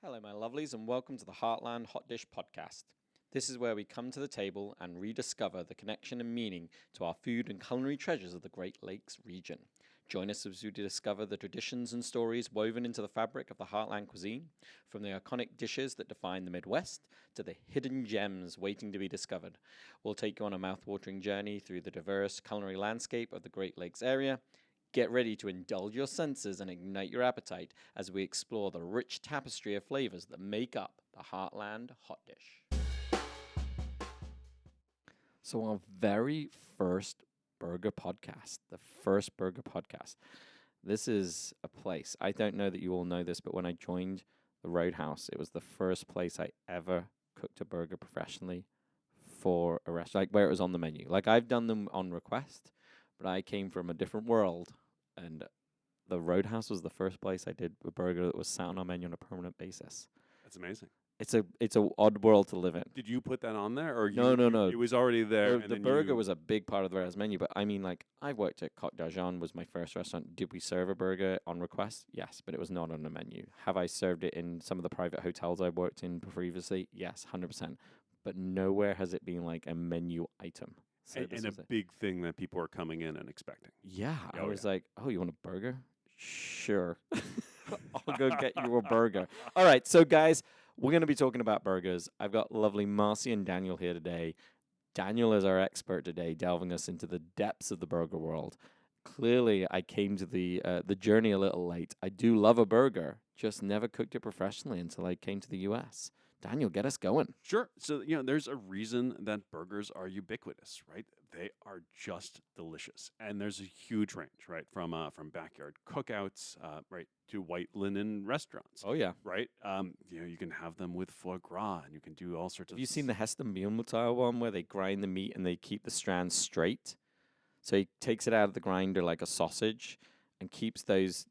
Hello, my lovelies, and welcome to the Heartland Hot Dish Podcast. This is where we come to the table and rediscover the connection and meaning to our food and culinary treasures of the Great Lakes region. Join us as we discover the traditions and stories woven into the fabric of the Heartland cuisine, from the iconic dishes that define the Midwest to the hidden gems waiting to be discovered. We'll take you on a mouth-watering journey through the diverse culinary landscape of the Great Lakes area. Get ready to indulge your senses and ignite your appetite as we explore the rich tapestry of flavors that make up the Heartland Hot Dish. So our very first burger podcast, this is a place. I don't know that you all know this, but when I joined the Roadhouse, it was the first place I ever cooked a burger professionally for a restaurant, like where it was on the menu. Like I've done them on request, but I came from a different world. And the Roadhouse was the first place I did a burger that was sat on our menu on a permanent basis. That's amazing. It's a odd world to live in. Did you put that on there, or No. It was already there. The burger was a big part of the Roadhouse menu, but I mean, like I worked at Coq d'Argent, was my first restaurant. Did we serve a burger on request? Yes, but it was not on the menu. Have I served it in some of the private hotels I worked in previously? Yes, 100%. But nowhere has it been like a menu item. So and a big thing that people are coming in and expecting. Yeah, I was like, oh, you want a burger? Sure. I'll go get you a burger. All right, so guys, we're going to be talking about burgers. I've got lovely Marcy and Daniel here today. Daniel is our expert today, delving us into the depths of the burger world. Clearly, I came to the journey a little late. I do love a burger, just never cooked it professionally until I came to the U.S. Daniel, get us going. Sure. So, there's a reason that burgers are ubiquitous, right? They are just delicious. And there's a huge range, right? From backyard cookouts, right, to white linen restaurants. Oh, yeah. Right? You can have them with foie gras, and you can do all sorts of... Have you seen the Heston Muehlmetal one where they grind the meat and they keep the strands straight? So he takes it out of the grinder like a sausage and keeps those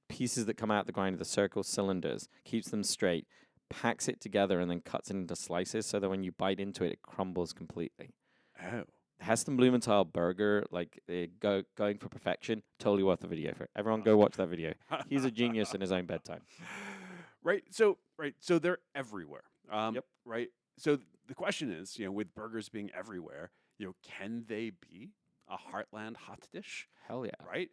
pieces that come out of the grinder, the circle cylinders, keeps them straight, packs it together, and then cuts it into slices so that when you bite into it, it crumbles completely. Oh. Heston Blumenthal burger, like going for perfection, totally worth the video for everyone. Go watch that video. He's a genius in his own bedtime. Right. So they're everywhere. Yep. Right. So the question is, with burgers being everywhere, can they be a Heartland hot dish? Hell yeah. Right.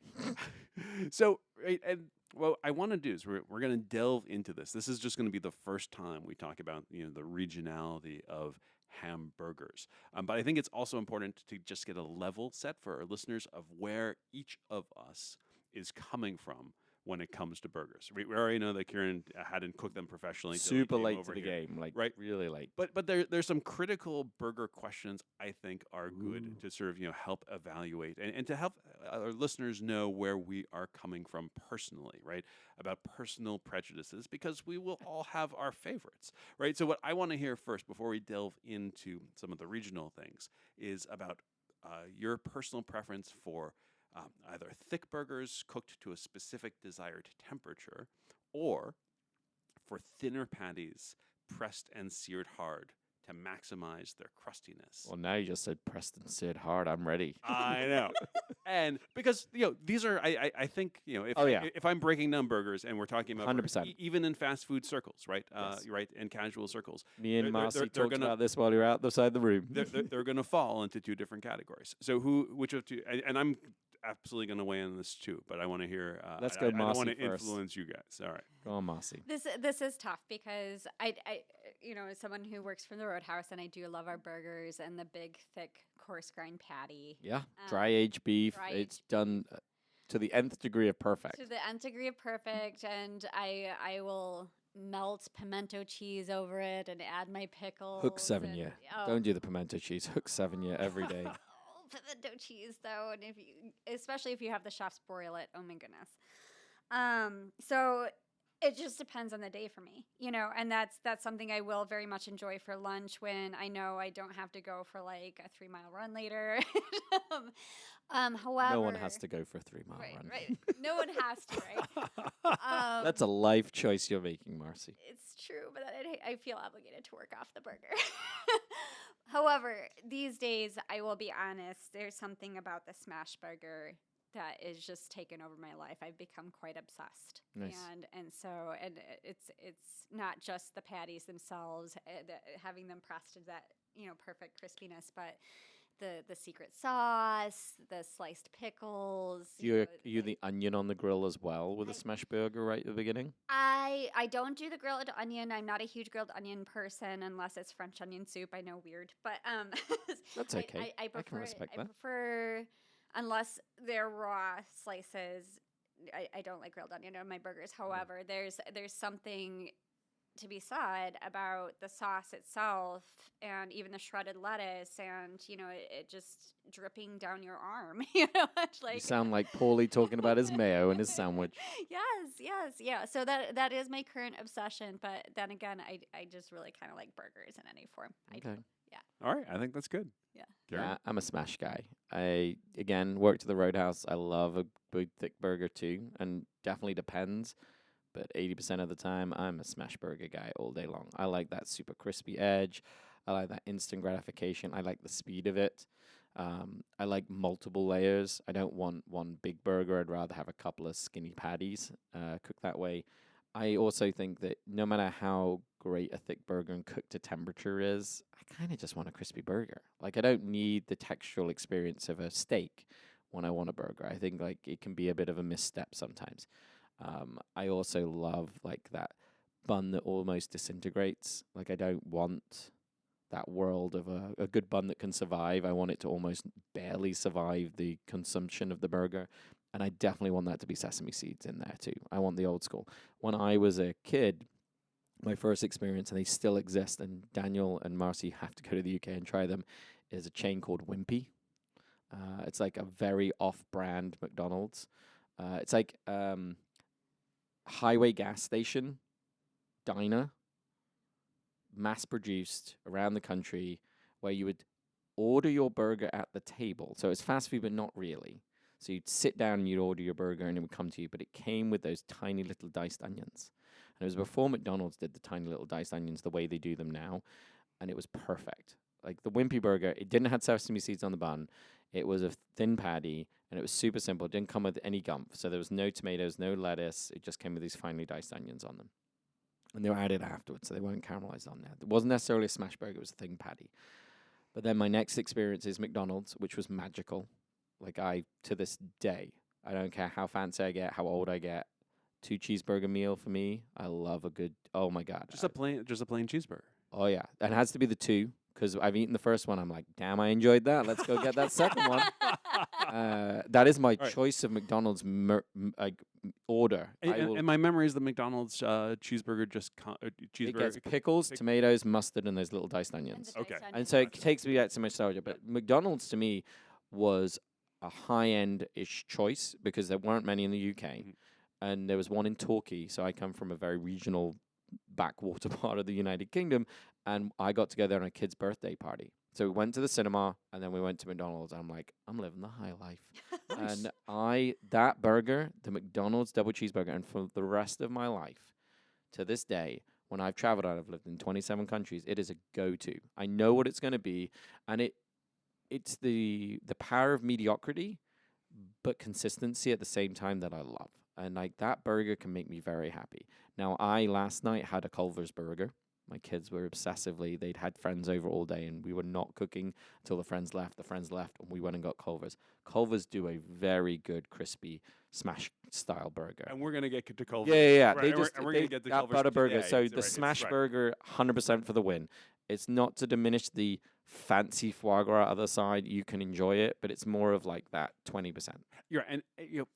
So, right. And what I want to do is we're going to delve into this. This is just going to be the first time we talk about, the regionality of hamburgers. But I think it's also important to just get a level set for our listeners of where each of us is coming from when it comes to burgers. We already know that Kieron hadn't cooked them professionally. Super late to the game, right? Really late. But there's some critical burger questions I think are good to sort of help evaluate and to help our listeners know where we are coming from personally, right? About personal prejudices, because we will all have our favorites, right? So what I want to hear first before we delve into some of the regional things is about your personal preference for either thick burgers cooked to a specific desired temperature, or for thinner patties pressed and seared hard to maximize their crustiness. Well, now you just said pressed and seared hard. I'm ready. I know. And because, these are, I think, if I'm breaking down burgers and we're talking about 100%. Even in fast food circles, right? Yes. Right, in casual circles. Me and Marcy talked about this while you're outside the room. They're going to fall into two different categories. So which of two, and I'm absolutely going to weigh in on this too, but I want to hear. Let's go, Marcy. I don't want to first. influence you guys. All right, go on, Marcy. This is tough because I as someone who works for the Roadhouse, and I do love our burgers and the big, thick, coarse grind patty. Yeah, dry aged beef. It's done to the nth degree of perfect. To the nth degree of perfect, and I will melt pimento cheese over it and add my pickles. Hook 7 year. Don't do the pimento cheese. Hook 7 year every day. Pimento cheese though, and especially if you have the chef's broil it, oh my goodness. So it just depends on the day for me, and that's something I will very much enjoy for lunch when I know I don't have to go for like a 3-mile run later. However, no one has to go for a 3-mile run. Right. No one has to, right? That's a life choice you're making, Marcy. It's true, but I feel obligated to work off the burger. However, these days, I will be honest, there's something about the smash burger that is just taken over my life. I've become quite obsessed. Nice. And it's not just the patties themselves, having them pressed to that, perfect crispiness, but the secret sauce, the sliced pickles. You the onion on the grill as well with a smash burger right at the beginning? I don't do the grilled onion. I'm not a huge grilled onion person unless it's French onion soup. I know, weird, but That's okay. I can prefer respect I that. prefer unless they're raw slices. I don't like grilled onion on my burgers. However, there's something to be said about the sauce itself and even the shredded lettuce and it just dripping down your arm. It's like You sound like Paulie talking about his mayo and his sandwich. yeah. So that is my current obsession, but then again, I just really kind of like burgers in any form. I do. Yeah. All right, I think that's good. Yeah. Kieron? Yeah, I'm a smash guy. I, again, worked at the Roadhouse. I love a big, thick burger too, and definitely depends. But 80% of the time, I'm a smash burger guy all day long. I like that super crispy edge. I like that instant gratification. I like the speed of it. I like multiple layers. I don't want one big burger. I'd rather have a couple of skinny patties cooked that way. I also think that no matter how great a thick burger and cooked to temperature is, I kind of just want a crispy burger. Like, I don't need the textural experience of a steak when I want a burger. I think, like, it can be a bit of a misstep sometimes. I also love like that bun that almost disintegrates. Like, I don't want that world of a good bun that can survive. I want it to almost barely survive the consumption of the burger. And I definitely want that to be sesame seeds in there too. I want the old school. When I was a kid, my first experience, and they still exist, and Daniel and Marcy have to go to the UK and try them, is a chain called Wimpy. It's like a very off-brand McDonald's. It's like highway gas station, diner, mass-produced around the country, where you would order your burger at the table. So it's fast food, but not really. So you'd sit down and you'd order your burger, and it would come to you, but it came with those tiny little diced onions. And it was before McDonald's did the tiny little diced onions the way they do them now, and it was perfect. Like the Wimpy burger, it didn't have sesame seeds on the bun. It was a thin patty, and it was super simple. It didn't come with any gump, so there was no tomatoes, no lettuce. It just came with these finely diced onions on them. And they were added afterwards, so they weren't caramelized on there. It wasn't necessarily a smash burger, it was a thin patty. But then my next experience is McDonald's, which was magical. Like, to this day, I don't care how fancy I get, how old I get, 2 cheeseburger meal for me. I love a good, oh my God. Just a plain cheeseburger. Oh yeah, and it has to be the 2, because I've eaten the first one. I'm like, damn, I enjoyed that. Let's go get that second one. That is my choice of McDonald's order. And my memory is the McDonald's cheeseburger cheeseburger. It gets pickles, tomatoes, mustard, and those little diced onions. Okay. And so it takes me back to nostalgia. But McDonald's to me was a high-end-ish choice because there weren't many in the UK. And there was one in Torquay. So I come from a very regional backwater part of the United Kingdom. And I got together on a kid's birthday party. So we went to the cinema, and then we went to McDonald's. I'm like, I'm living the high life. And that burger, the McDonald's double cheeseburger, and for the rest of my life, to this day, when I've traveled out, I've lived in 27 countries, it is a go-to. I know what it's going to be, and it's the power of mediocrity, but consistency at the same time that I love. And like that burger can make me very happy. Now, I last night had a Culver's burger. My kids were they'd had friends over all day, and we were not cooking until the friends left. The friends left, and we went and got Culver's. Culver's do a very good, crispy, smash-style burger. And we're going to get to Culver's. Yeah. Right, we're going to get to Culver's butter burger. today. So the smash burger, 100% for the win. It's not to diminish the fancy foie gras other side. You can enjoy it, but it's more of like that 20%. Yeah,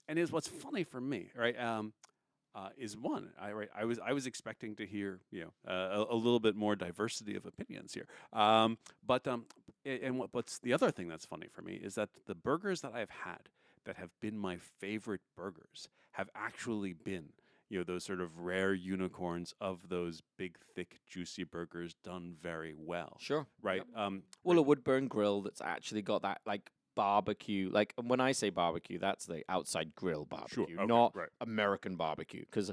and is what's funny for me, right? Is one. I was expecting to hear a little bit more diversity of opinions here. What's the other thing that's funny for me is that the burgers that I've had that have been my favorite burgers have actually been those sort of rare unicorns of those big, thick, juicy burgers done very well. Sure. Right. Yep. Well, a wood burn grill that's actually got that like barbecue. Like when I say barbecue, that's the outside grill barbecue, Sure, okay, not right. American barbecue. Because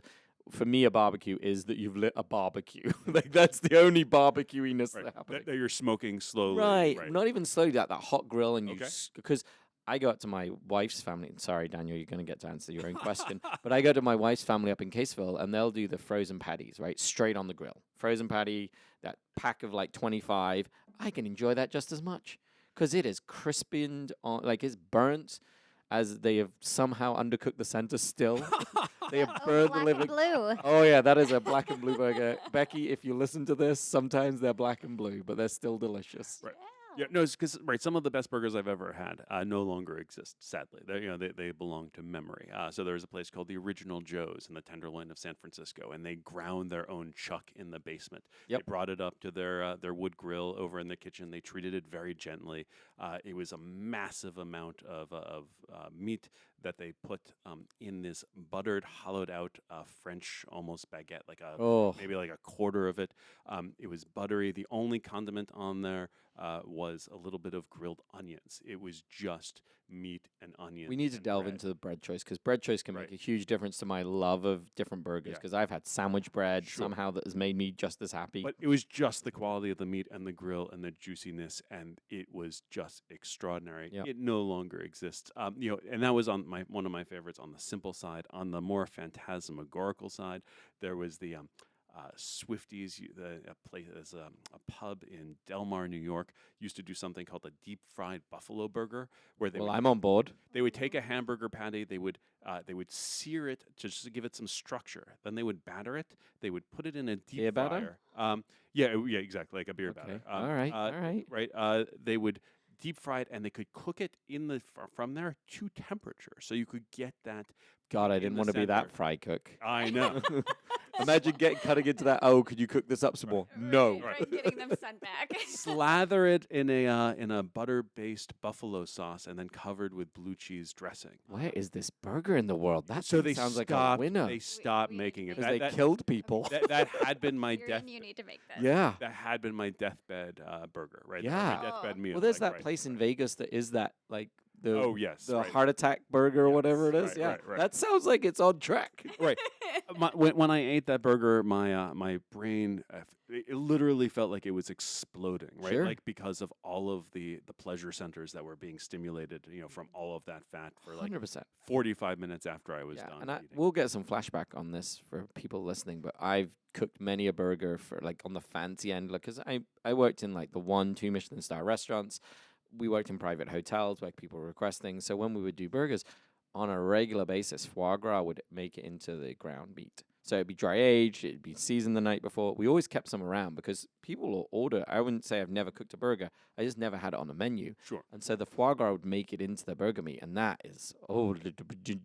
for me, a barbecue is that you've lit a barbecue. Like that's the only barbecuiness Right. that happens. That you're smoking slowly. Right. Not even slowly. That hot grill, and Okay. because I go up to my wife's family. Sorry, Daniel, you're going to get to answer your own question. But I go to my wife's family up in Caseville, and they'll do the frozen patties, right? Straight on the grill. Frozen patty, that pack of like 25. I can enjoy that just as much because it is crispined, like it's burnt as they have somehow undercooked the center still. They have burned the black liver. and blue. Oh, yeah, that is a black and blue burger. Becky, if you listen to this, sometimes they're black and blue, but they're still delicious. Right. Yeah, no, it's because some of the best burgers I've ever had no longer exist. Sadly, they belong to memory. So there's a place called the Original Joe's in the Tenderloin of San Francisco, and they ground their own chuck in the basement. Yep. They brought it up to their wood grill over in the kitchen. They treated it very gently. It was a massive amount of meat that they put in this buttered, hollowed out French almost baguette, like maybe like a quarter of it. It was buttery. The only condiment on there was a little bit of grilled onions. It was just meat and onions. We need to delve into the bread choice because bread choice can make a huge difference to my love of different burgers because I've had sandwich bread somehow that has made me just as happy. But it was just the quality of the meat and the grill and the juiciness, and it was just extraordinary. Yep. It no longer exists. And that was on one of my favorites on the simple side. On the more phantasmagorical side, there was the Swifties, a place, a pub in Del Mar, New York, used to do something called a deep fried buffalo burger, where I'm on board. They would take a hamburger patty, they would sear it just to give it some structure. Then they would batter it. They would put it in a deep Beer fryer. batter? Yeah, exactly, like a beer batter. All right. Right. They would deep fry it, and they could cook it from there to temperature, so you could get that. God, I didn't want to be that fry cook. I know. Imagine cutting into that. Oh, could you cook this up some more? No. Right, getting them sent back. Slather it in a butter-based buffalo sauce, and then covered with blue cheese dressing. Where is this burger in the world? That sounds like a winner. They stopped making it because they killed people. That had been my You need to make this. Yeah. That had been my deathbed burger, right? Yeah. My deathbed meal. Well, there's that place in Vegas that is that like. The heart attack burger or whatever it is. Right. That sounds like it's on track. Right. When I ate that burger, my brain it literally felt like it was exploding, right? Sure. Like because of all of the pleasure centers that were being stimulated, from all of that fat for like 100%. 45 minutes after I was done. And eating. we'll get some flashback on this for people listening, but I've cooked many a burger for like on the fancy end, because I worked in like the 1-2 Michelin star restaurants. We worked in private hotels where people request things. So when we would do burgers on a regular basis, foie gras would make it into the ground meat. So it'd be dry aged, it'd be seasoned the night before. We always kept some around because people will order. I wouldn't say I've never cooked a burger. I just never had it on the menu. Sure. And so the foie gras would make it into the burger meat, and that is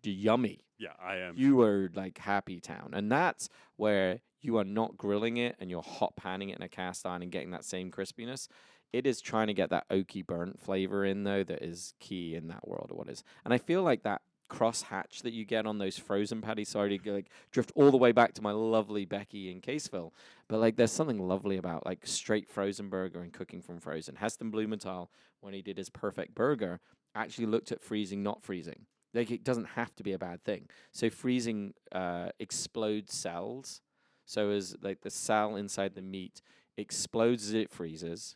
yummy. Yeah, I am. You are like happy town, and that's where you are not grilling it and you're hot panning it in a cast iron and getting that same crispiness. It is trying to get that oaky burnt flavor in, though, that is key in that world of what is. And I feel like that cross hatch that you get on those frozen patties, sorry to like drift all the way back to my lovely Becky in Caseville, but like there's something lovely about like straight frozen burger and cooking from frozen. Heston Blumenthal, when he did his perfect burger, actually looked at freezing, not freezing. Like it doesn't have to be a bad thing. So freezing explodes cells. So as like the cell inside the meat explodes as it freezes.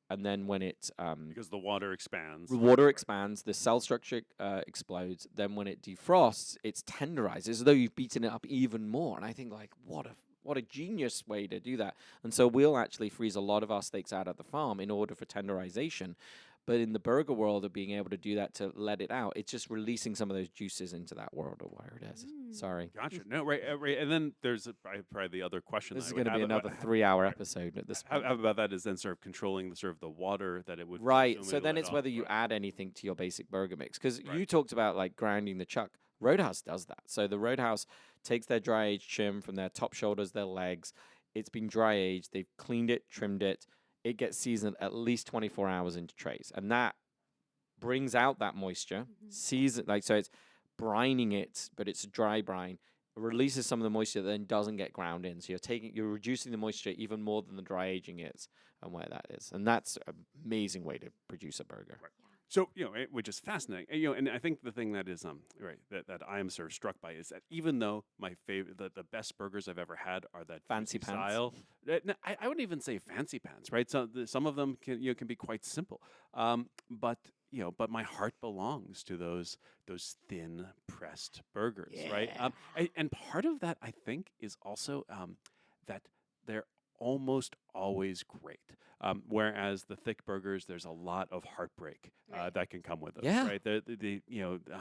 And then when it because the water expands. The water expands, the cell structure explodes. Then when it defrosts, it's tenderized, as though you've beaten it up even more. And I think, like, what a genius way to do that. And so we'll actually freeze a lot of our steaks out at the farm in order for tenderization. But in the burger world of being able to do that to let it out, it's just releasing some of those juices into that world of where it is. Sorry. Gotcha. No, right. And then there's probably the other question. This is going to be another 3-hour episode at this point. How about that is then sort of controlling the water that it would. Right. So then it's whether you add anything to your basic burger mix. Because you talked about like grinding the chuck. Roadhouse does that. So the Roadhouse takes their dry aged trim from their top shoulders, their legs. It's been dry aged. They've cleaned it, trimmed it. It gets seasoned at least 24 hours into trays, and that brings out that moisture. So it's brining it, but it's a dry brine. It releases some of the moisture, then doesn't get ground in. So you're reducing the moisture even more than the dry aging is, and where that is, and that's an amazing way to produce a burger. Right. So, which is fascinating. And I think the thing that is that I am sort of struck by is that even though my favorite, the best burgers I've ever had are that fancy pants style. I wouldn't even say fancy pants, right? So some of them can be quite simple. But but my heart belongs to those thin pressed burgers, right? And part of that, I think, is also that they're almost always great. Whereas the thick burgers, there's a lot of heartbreak that can come with those, Yeah. right? The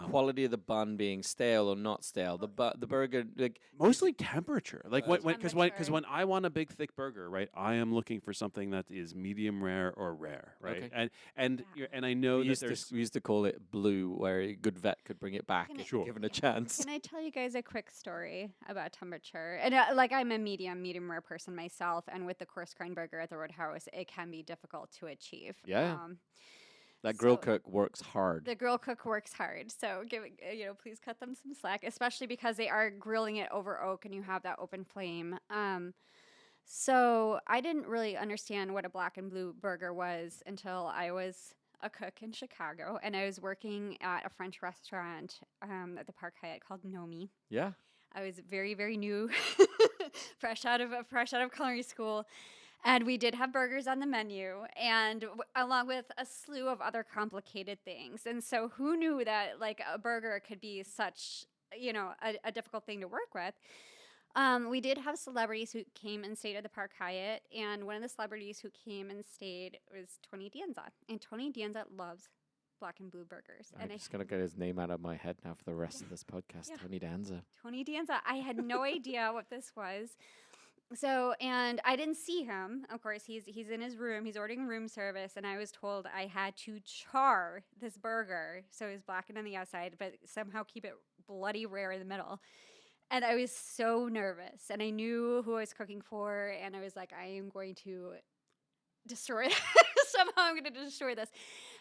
Quality of the bun being stale or not stale. The burger, like mostly temperature. Like because Temperature. when I want a big thick burger, right, I am looking for something that is medium rare or rare, right? Okay. And Yeah. and I know we that used, there's to, we used to call it blue, where a good vet could bring it back Can I- if Sure. given a chance. Can I tell you guys a quick story about temperature? And I'm a medium rare person myself, and with the coarse grind burger at the Roadhouse, it can be difficult to achieve. Yeah. That grill so- cook works hard. The grill cook works hard, so please cut them some slack, especially because they are grilling it over oak, and you have that open flame. So I didn't really understand what a black and blue burger was until I was a cook in Chicago, and I was working at a French restaurant at the Park Hyatt called Nomi. Yeah. I was very, very new, fresh out of culinary school, and we did have burgers on the menu, and along with a slew of other complicated things. And so, who knew that like a burger could be such a difficult thing to work with? We did have celebrities who came and stayed at the Park Hyatt, and one of the celebrities who came and stayed was Tony Danza, and Tony Danza loves black and blue burgers. I'm And just going to get his name out of my head now for the rest of this podcast. Yeah. Tony Danza. Tony Danza. I had no idea what this was. So, and I didn't see him. Of course, he's in his room. He's ordering room service, and I was told I had to char this burger, so it was blackened on the outside, but somehow keep it bloody rare in the middle. And I was so nervous, and I knew who I was cooking for, and I was like, I am going to destroy this. Somehow I'm going to destroy this.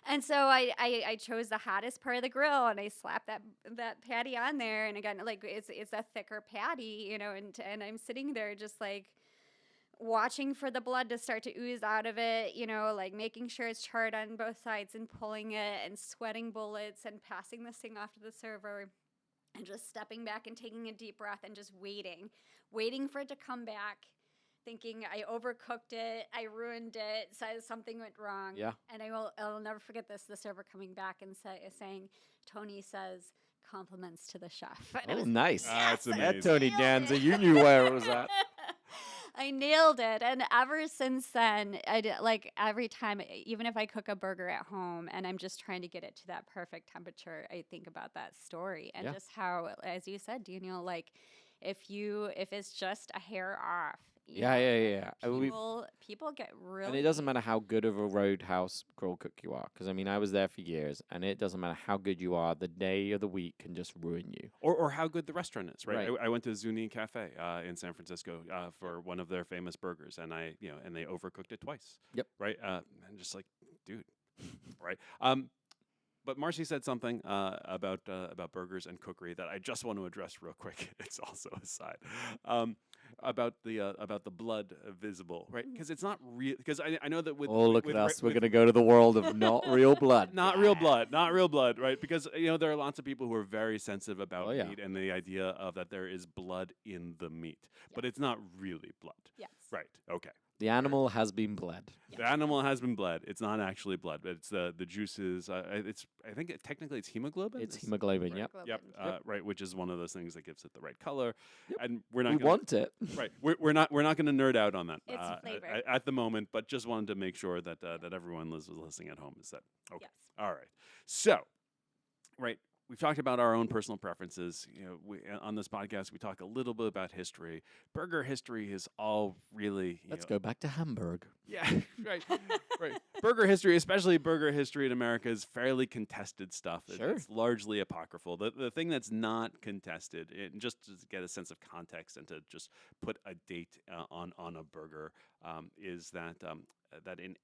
And so I chose the hottest part of the grill, and I slapped that patty on there. And again, like it's a thicker patty, and I'm sitting there just like watching for the blood to start to ooze out of it, like making sure it's charred on both sides and pulling it and sweating bullets and passing this thing off to the server and just stepping back and taking a deep breath and just waiting for it to come back. Thinking I overcooked it, I ruined it, so something went wrong. Yeah. And I'll never forget this, the server coming back and saying, Tony says, compliments to the chef. And it Oh, was, nice. That's yes, I amazing. Yeah, Tony nailed Danza, it. you knew where it was at. I nailed it. And ever since then, I did, like every time, even if I cook a burger at home and I'm just trying to get it to that perfect temperature, I think about that story and Yeah. just how, as you said, Daniel, like if it's just a hair off, Yeah. people get really. And it doesn't matter how good of a roadhouse grill cook you are, because I mean, I was there for years, and it doesn't matter how good you are. The day of the week can just ruin you. Or how good the restaurant is, right? Right. I went to Zuni Cafe in San Francisco for one of their famous burgers, and and they overcooked it twice. Yep. Right. And just like, dude, right. But Marcy said something about burgers and cookery that I just want to address real quick. It's also a side about the blood visible, right? Because it's not real. Because I know that with Look with at ra- us. We're with- going to go to the world of not real blood. not real blood, right? Because there are lots of people who are very sensitive about Oh, yeah. meat and the idea of that there is blood in the meat, but it's not really blood. Yes. Right. Okay. The animal has been bled. The animal has been bled. It's not actually blood, but it's the juices. I think technically it's hemoglobin. It's hemoglobin, right. yep. Yep. Globin. Right, which is one of that things that gives it the right color. Yep. And we're not We gonna, want it. right. We're not going to nerd out on that It's flavor. at the moment, but just wanted to make sure that that everyone was listening at home is that okay. Yes. All right. So, right, we've talked about our own personal preferences. On this podcast, we talk a little bit about history. Burger history is all really. Let's go back to Hamburg. Yeah, right, right. Burger history, especially burger history in America, is fairly contested stuff. Sure. It's largely apocryphal. The thing that's not contested, just to get a sense of context and to just put a date on a burger, is that that in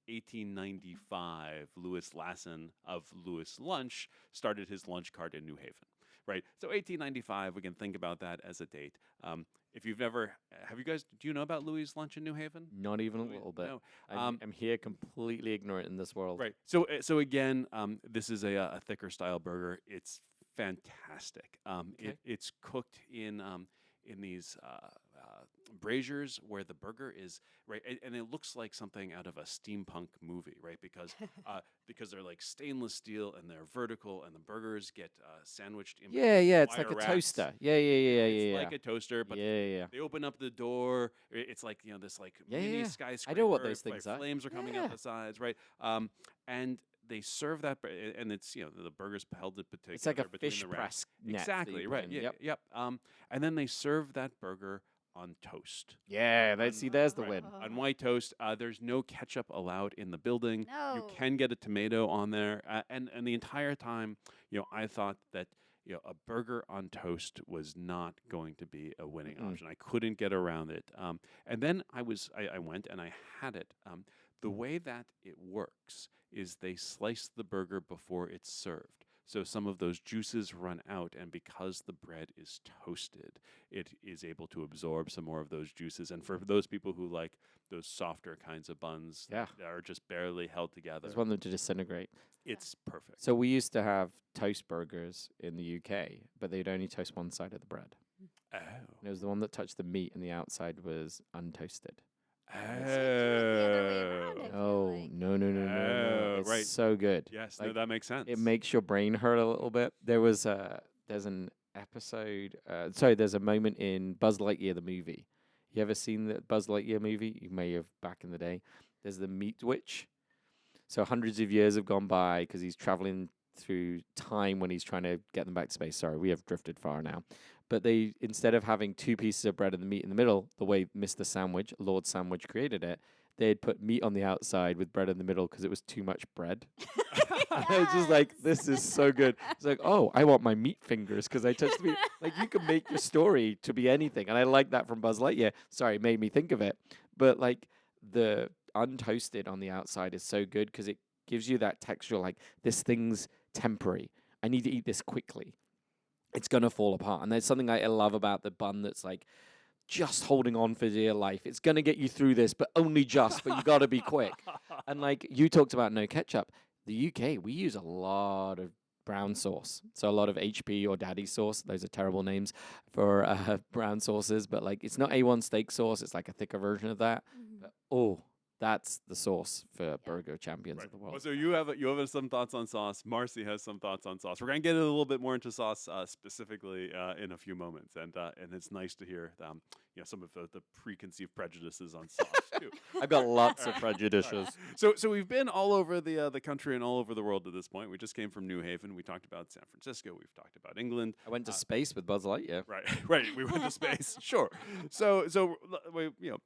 1895, Louis Lasson of Louis Lunch started his lunch cart in New Haven. Right. So 1895, we can think about that as a date. If you've never, do you know about Louis Lunch in New Haven? Not even a little bit. No. I'm here completely ignorant in this world. Right. So again, this is a thicker style burger. It's fantastic. Okay. It's cooked in these braziers where the burger is right, and it looks like something out of a steampunk movie, right? Because they're like stainless steel and they're vertical, and the burgers get sandwiched in. Yeah, yeah, it's like wire a racks. toaster. Yeah, yeah, yeah, It's yeah. like a toaster, but yeah. they open up the door. It's like this like Yeah, mini yeah. skyscraper. I know what those things like are. Flames are coming Yeah. out the sides, right? And they serve that, and it's the burger's held it together. It's like a between fish the racks. press net that Exactly you put right. in. Yeah, Yep. and then they serve that burger on toast. Yeah, there's the Right. win. On white toast. There's no ketchup allowed in the building. You No. can get a tomato on there, and the entire time, I thought that a burger on toast was not going to be a winning option. I couldn't get around it. And then I went and I had it. The way that it works is they slice the burger before it's served. So some of those juices run out, and because the bread is toasted, it is able to absorb some more of those juices. And for those people who like those softer kinds of buns Yeah. that are just barely held I together, just want them to disintegrate. it's perfect. So we used to have toast burgers in the UK, but they'd only toast one side of the bread. Oh. And it was the one that touched the meat, and the outside was untoasted. Oh, no. Oh, It's right. so good. Yes, Like, that makes sense. It makes your brain hurt a little bit. There's an episode. There's a moment in Buzz Lightyear the movie. You ever seen the Buzz Lightyear movie? You may have back in the day. There's the meat witch. So hundreds of years have gone by because he's traveling through time when he's trying to get them back to space. Sorry, we have drifted far now. But they, instead of having two pieces of bread and the meat in the middle, the way Mr. Sandwich, Lord Sandwich created it, they'd put meat on the outside with bread in the middle because it was too much bread. And I was just like, this is so good. It's like, oh, I want my meat fingers because I touched the meat. Like, you can make your story to be anything. And I like that from Buzz Lightyear. Sorry, it made me think of it. But, like, the untoasted on the outside is so good because it gives you that texture, like, this thing's temporary. I need to eat this quickly. It's going to fall apart. And there's something I love about the bun that's, like, just holding on for dear life. It's going to get you through this, but only just, but you got to be quick. And, like, you talked about no ketchup. The UK, we use a lot of brown sauce. So a lot of HP or daddy sauce. Those are terrible names for brown sauces. But, like, it's not A1 steak sauce. It's like a thicker version of that. But, that's the sauce for burger champions of the world. Well, so you have some thoughts on sauce. Marcy has some thoughts on sauce. We're going to get a little bit more into sauce specifically in a few moments, and it's nice to hear some of the preconceived prejudices on sauce too. I've got lots of prejudices. So we've been all over the country and all over the world at this point. We just came from New Haven. We talked about San Francisco. We've talked about England. I went to space with Buzz Lightyear. Right. We went to space. Sure. So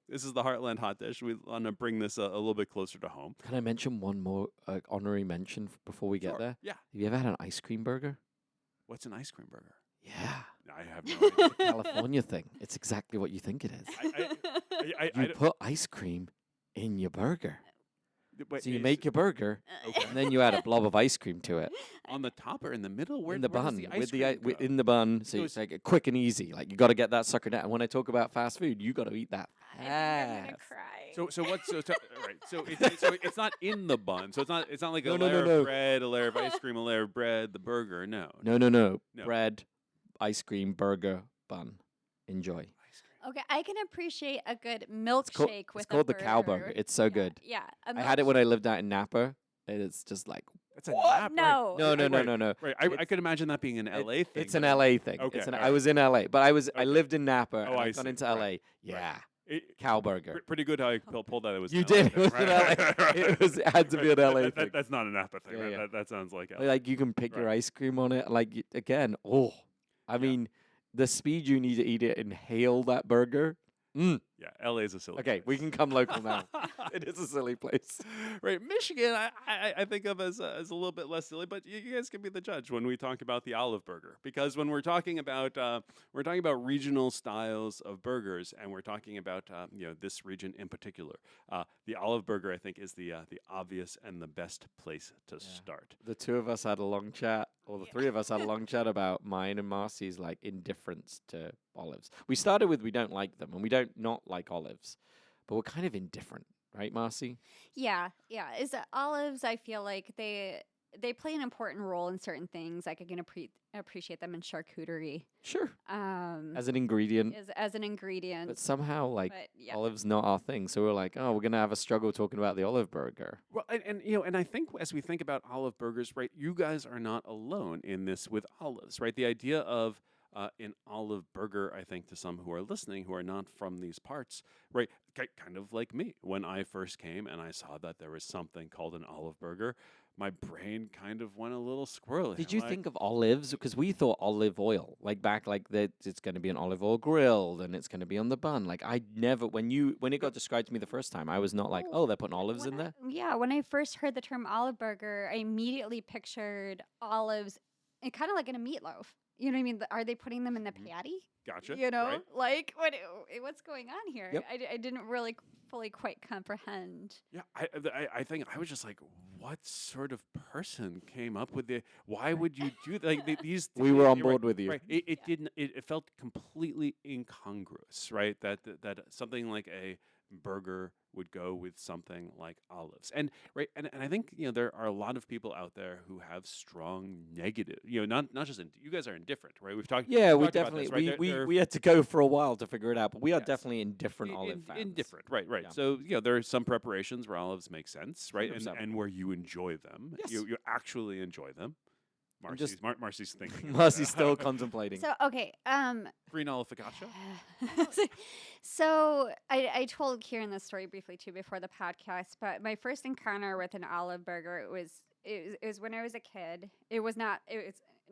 this is the Heartland Hot Dish. We want to bring this a little bit closer to home. Can I mention one more honorary mention before we get there? Yeah. Have you ever had an ice cream burger? What's an ice cream burger? Yeah. I have no idea. California thing. It's exactly what you think it is. You put ice cream in your burger. Wait, So you make your burger, and then you add a blob of ice cream to it. on the top or in the middle? Where In the where does bun, the ice with the cream go? in the bun, so So it's like quick and easy. Like, you got to get that sucker down. And when I talk about fast food, you got to eat that. I think I'm gonna fast. cry. So right. So it's not in the bun. So it's not like a No, layer no. of bread, a layer of ice cream, a layer of bread, the burger. No. No. No. Bread, ice cream, burger, bun. Enjoy. Okay, I can appreciate a good milkshake with It's called a the cow burger. burger. It's so good. Yeah, I had it when I lived out in Napa, and it's just like, That's a what? nap, No. No. Right. I could imagine that being an LA thing. It's an but LA thing. Okay, I alright. was in LA, but I Okay. lived in Napa, and I I've gone see. into Right. LA. Yeah, it- cow burger. Pretty good how you pulled that. It was You an did. LA It thing, was right? an LA. It had to be an LA thing. That's not a Napa thing. Yeah, right? yeah. That sounds like LA. Like, you can pick your Right. ice cream on it. Like, again, I mean, the speed you need to eat it, inhale that burger. Yeah, LA is a silly. Okay, we place. can come local now. It is a silly place. Right, Michigan, I think of as a little bit less silly, but you guys can be the judge when we talk about the olive burger, because when we're talking about regional styles of burgers, and we're talking about this region in particular, the olive burger I think is the obvious and the best place to start. The two of us had a long chat, or the three of us had a long chat about mine and Marcy's like indifference to olives. We started with we don't like them, and we don't not like olives, but we're kind of indifferent, right, Marcy? Yeah. Is that olives? I feel like they play an important role in certain things. Like I can appreciate them in charcuterie Sure. um, As an ingredient. as an ingredient. But somehow, like, But yeah, olives not our thing. So we're like, oh, we're going to have a struggle talking about the olive burger. Well, and you know, and I think as we think about olive burgers, right, you guys are not alone in this with olives, right? The idea of an olive burger, I think, to some who are listening who are not from these parts, right, kind of like me. When I first came and I saw that there was something called an olive burger, my brain kind of went a little squirrely. Did I'm you like, think of olives? Because we thought olive oil, like back, like that it's going to be an olive oil grilled and it's going to be on the bun. Like I never, when it got described to me the first time, I was not like, Well, oh, they're putting olives in there. Yeah, when I first heard the term olive burger, I immediately pictured olives, and kind of like in a meatloaf. You know what I mean? Are they putting them in the patty? Gotcha. You know, right? like what's going on here? Yep. I didn't really fully quite comprehend. Yeah, I think I was just like, what sort of person came up with the? Why would you do that? Like these? We were on you're right, board with you. Right. It didn't. It felt completely incongruous, right? That something like a burger would go with something like olives, and right, and I think there are a lot of people out there who have strong negative, not just you guys are indifferent, right? We've talked. Yeah, we talked about definitely, this, right? we had to go for a while to figure it out, but we are Yes. definitely indifferent olive fans. Indifferent, right. Yeah. So there are some preparations where olives make sense, right, 100%. and where you enjoy them, Yes. you actually enjoy them. I'm just- Marcy's thinking. Marcy's still contemplating. So okay, Green olive focaccia. so I told Kieran this story briefly too before the podcast, but my first encounter with an olive burger it was when I was a kid. It was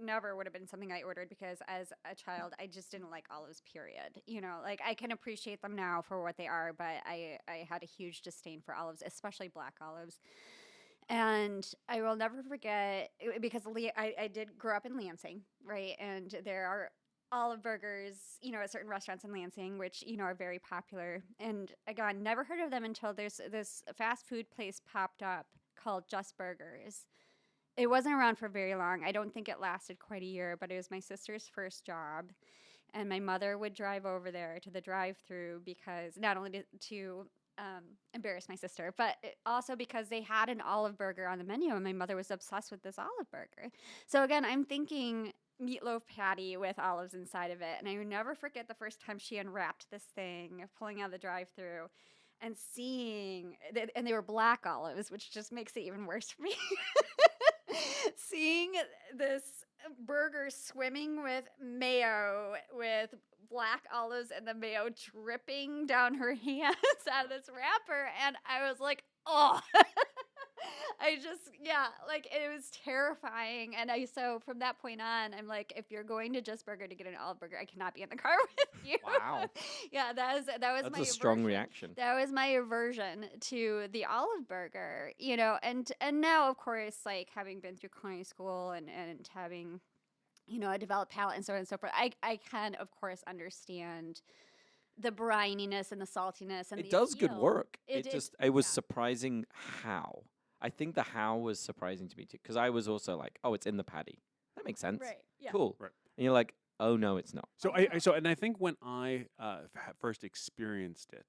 never would have been something I ordered because as a child I just didn't like olives, period. Like I can appreciate them now for what they are, but I had a huge disdain for olives, especially black olives. And I will never forget because I did grow up in Lansing, right? And there are olive burgers, at certain restaurants in Lansing, which, are very popular. And again, never heard of them until there's this fast food place popped up called Just Burgers. It wasn't around for very long. I don't think it lasted quite a year, but it was my sister's first job. And my mother would drive over there to the drive-through because not only to embarrass my sister, but also because they had an olive burger on the menu and my mother was obsessed with this olive burger. So again, I'm thinking meatloaf patty with olives inside of it. And I will never forget the first time she unwrapped this thing, pulling out the drive-through and seeing, and they were black olives, which just makes it even worse for me. Seeing this burger swimming with mayo, with black olives and the mayo dripping down her hands out of this wrapper, and I was like, oh. It was terrifying. And so from that point on, I'm like, if you're going to Just Burger to get an olive burger, I cannot be in the car with you. Wow. Yeah, that was That's my a strong aversion. reaction. That was my aversion to the olive burger, and now of course, like having been through culinary school and having, a developed palate and so on and so forth, I can of course understand the brininess and the saltiness and It the does good appeal. work. It It was yeah. surprising how. I think the how was surprising to me too, because I was also like, oh, it's in the patty. That makes sense. Right. Yeah. Cool. Right. And you're like, oh no, it's not. So and I think when I first experienced it,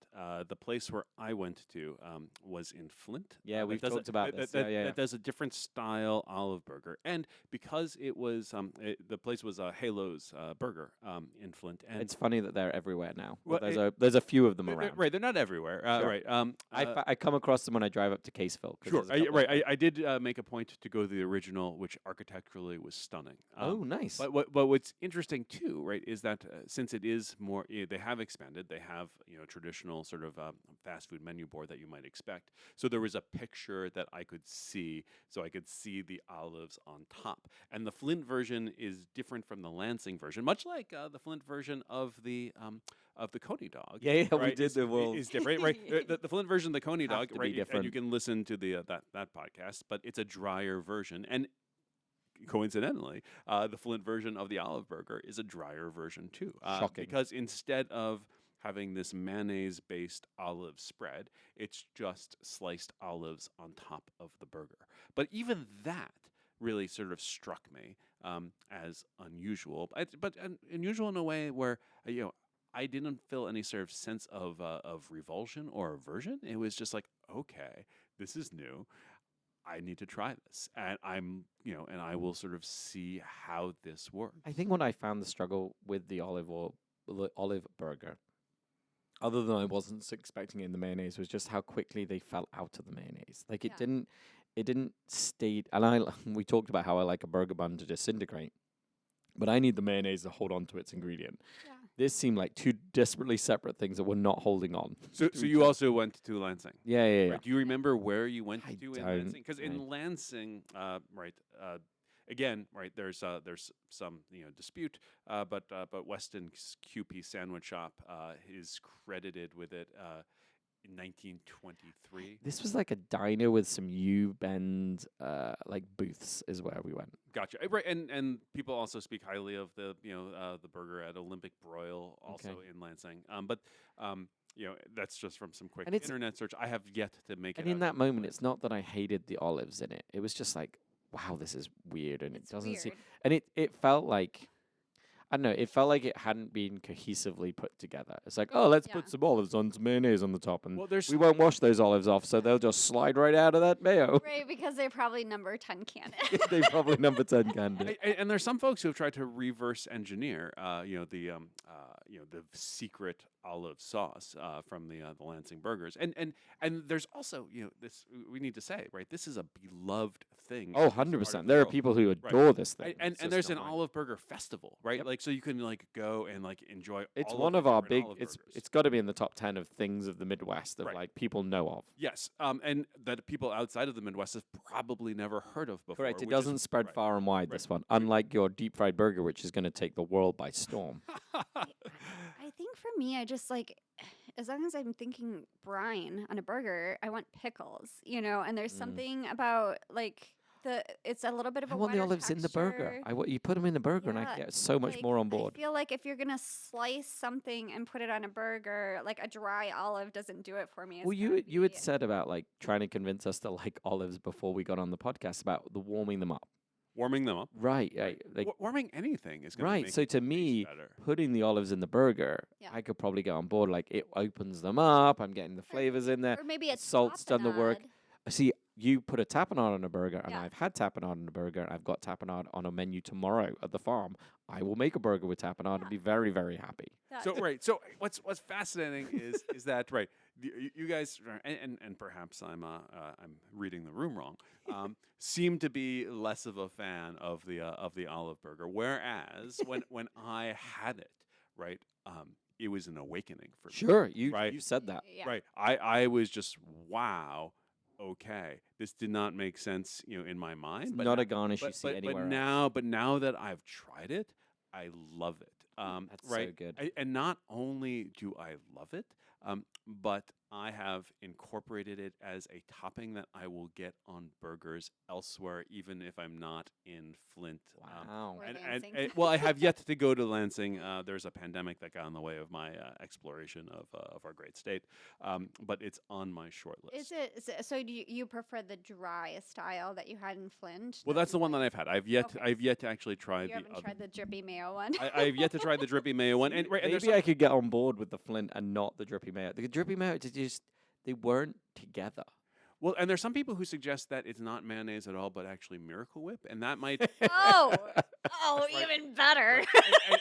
the place where I went to was in Flint. Yeah, that we've does talked about this. That, Yeah. that does a different style olive burger, and because it was the place was Halo's Burger in Flint, and It's funny that they're everywhere now. Well, There's a few of them they're- around. right, they're not everywhere, Sure. right? I come across them when I drive up to Caseville. 'Cause Sure, there's a couple of them. I did make a point to go to the original, which architecturally was stunning. Oh, nice. But what's interesting too, right, is that since it is more, they have expanded. They have traditional sort of fast food menu board that you might expect. So there was a picture that I could see, so I could see the olives on top. And the Flint version is different from the Lansing version, much like the Flint version of the Coney dog. Yeah, we right, did the world. is different, right? The Flint version of the Coney Have dog, to be right? And different. you can listen to the that podcast, but it's a drier version. And coincidentally, the Flint version of the olive burger is a drier version too. Shocking. Because instead of having this mayonnaise-based olive spread, it's just sliced olives on top of the burger. But even that really sort of struck me as unusual, but unusual in a way where I didn't feel any sort of sense of revulsion or aversion. It was just like, okay, this is new. I need to try this, and and I will sort of see how this works. I think what I found the struggle with the olive burger, other than I wasn't expecting it in the mayonnaise, was just how quickly they fell out of the mayonnaise. Like Yeah. it didn't stay. And we talked about how I like a burger bun to disintegrate, but I need the mayonnaise to hold on to its ingredient. Yeah. This seemed like two desperately separate things that were not holding on. So to each you other. also went to Lansing. Yeah, yeah, yeah. Right. Do you remember where you went I to in don't, Lansing? Because in Lansing, again, right, there's some dispute, but Weston's QP Sandwich Shop is credited with it in 1923. This was like a diner with some U-bend like booths is where we went. Gotcha. Right, and people also speak highly of the the burger at Olympic Broil, also in Lansing. But that's just from some quick And it's- internet search. I have yet to make And it. in out that to moment, Lansing. it's not that I hated the olives in it. It was just like, wow, this is weird, and It's it doesn't seem. weird. And it felt like, I don't know, it felt like it hadn't been cohesively put together. It's like, oh, let's Yeah. put some olives on some mayonnaise on the top, and Well, there's we won't wash those olives off, so they'll just slide right out of that mayo. Right, because they're probably number 10 cannon. They probably number 10 candidate. and there's some folks who have tried to reverse engineer, the secret olive sauce from the Lansing burgers, and there's also this we need to say, right, this is a beloved thing. Oh, in this part of 100%. the There are world. people who adore this thing. And It's just there's not an mine. olive burger festival, right? Yep. Like, so you can like go and like enjoy. It's all one of of the our different big. olive It's burgers. it's got to be in the top 10 of things of the Midwest that Right. like people know of. Yes, and that people outside of the Midwest have probably never heard of before. Correct. It which is- doesn't spread right. far and wide. This one, unlike your deep fried burger, which is going to take the world by storm. I think for me, I just like, as long as I'm thinking brine on a burger, I want pickles, and there's Mm. something about like it's a little bit of I a want the wetter olives in the burger. texture. You put them in the burger, and I Yeah, get so much Like, more on board. I feel like if you're gonna slice something and put it on a burger, like a dry olive doesn't do it for me. It's Well, gotta you had be- said about like trying to convince us to like olives before we got on the podcast about the warming them up. Warming them up. Right. Like Warming anything is going right. So to me, better. putting the olives in the burger, Yeah. I could probably get on board. Like it opens them up. I'm getting the flavors in there. or maybe a salt's done the work. tapenade. See, you put a tapenade on a burger, and Yeah. I've had tapenade on a burger, and I've got tapenade on a menu tomorrow at the farm. I will make a burger with tapenade and be very, very happy. So right. So what's fascinating is that right. You guys and perhaps I'm reading the room wrong. Seem to be less of a fan of the olive burger, whereas when I had it, right, it was an awakening for me. Sure, you Right. you said that. Yeah. Right. I was just wow. Okay, this did not make sense, in my mind. It's but not now- a garnish you see anywhere else. but now that I've tried it, I love it. That's so right. good. And not only do I love it, but I have incorporated it as a topping that I will get on burgers elsewhere, even if I'm not in Flint. Wow. Or And Lansing. well, I have yet to go to Lansing. There's a pandemic that got in the way of my exploration of our great state, but it's on my short list. Is it so? Do you prefer the dry style that you had in Flint? Well, that's the one that I've had. I've yet Okay. to actually try You the haven't other. tried the drippy mayo one. I've yet to try the drippy mayo one, and right, and there's Maybe I could get on board with the Flint and not the drippy mayo. The drippy mayo, they weren't together. well, and there's some people who suggest that it's not mayonnaise at all, but actually Miracle Whip, and that might oh, Right. even better.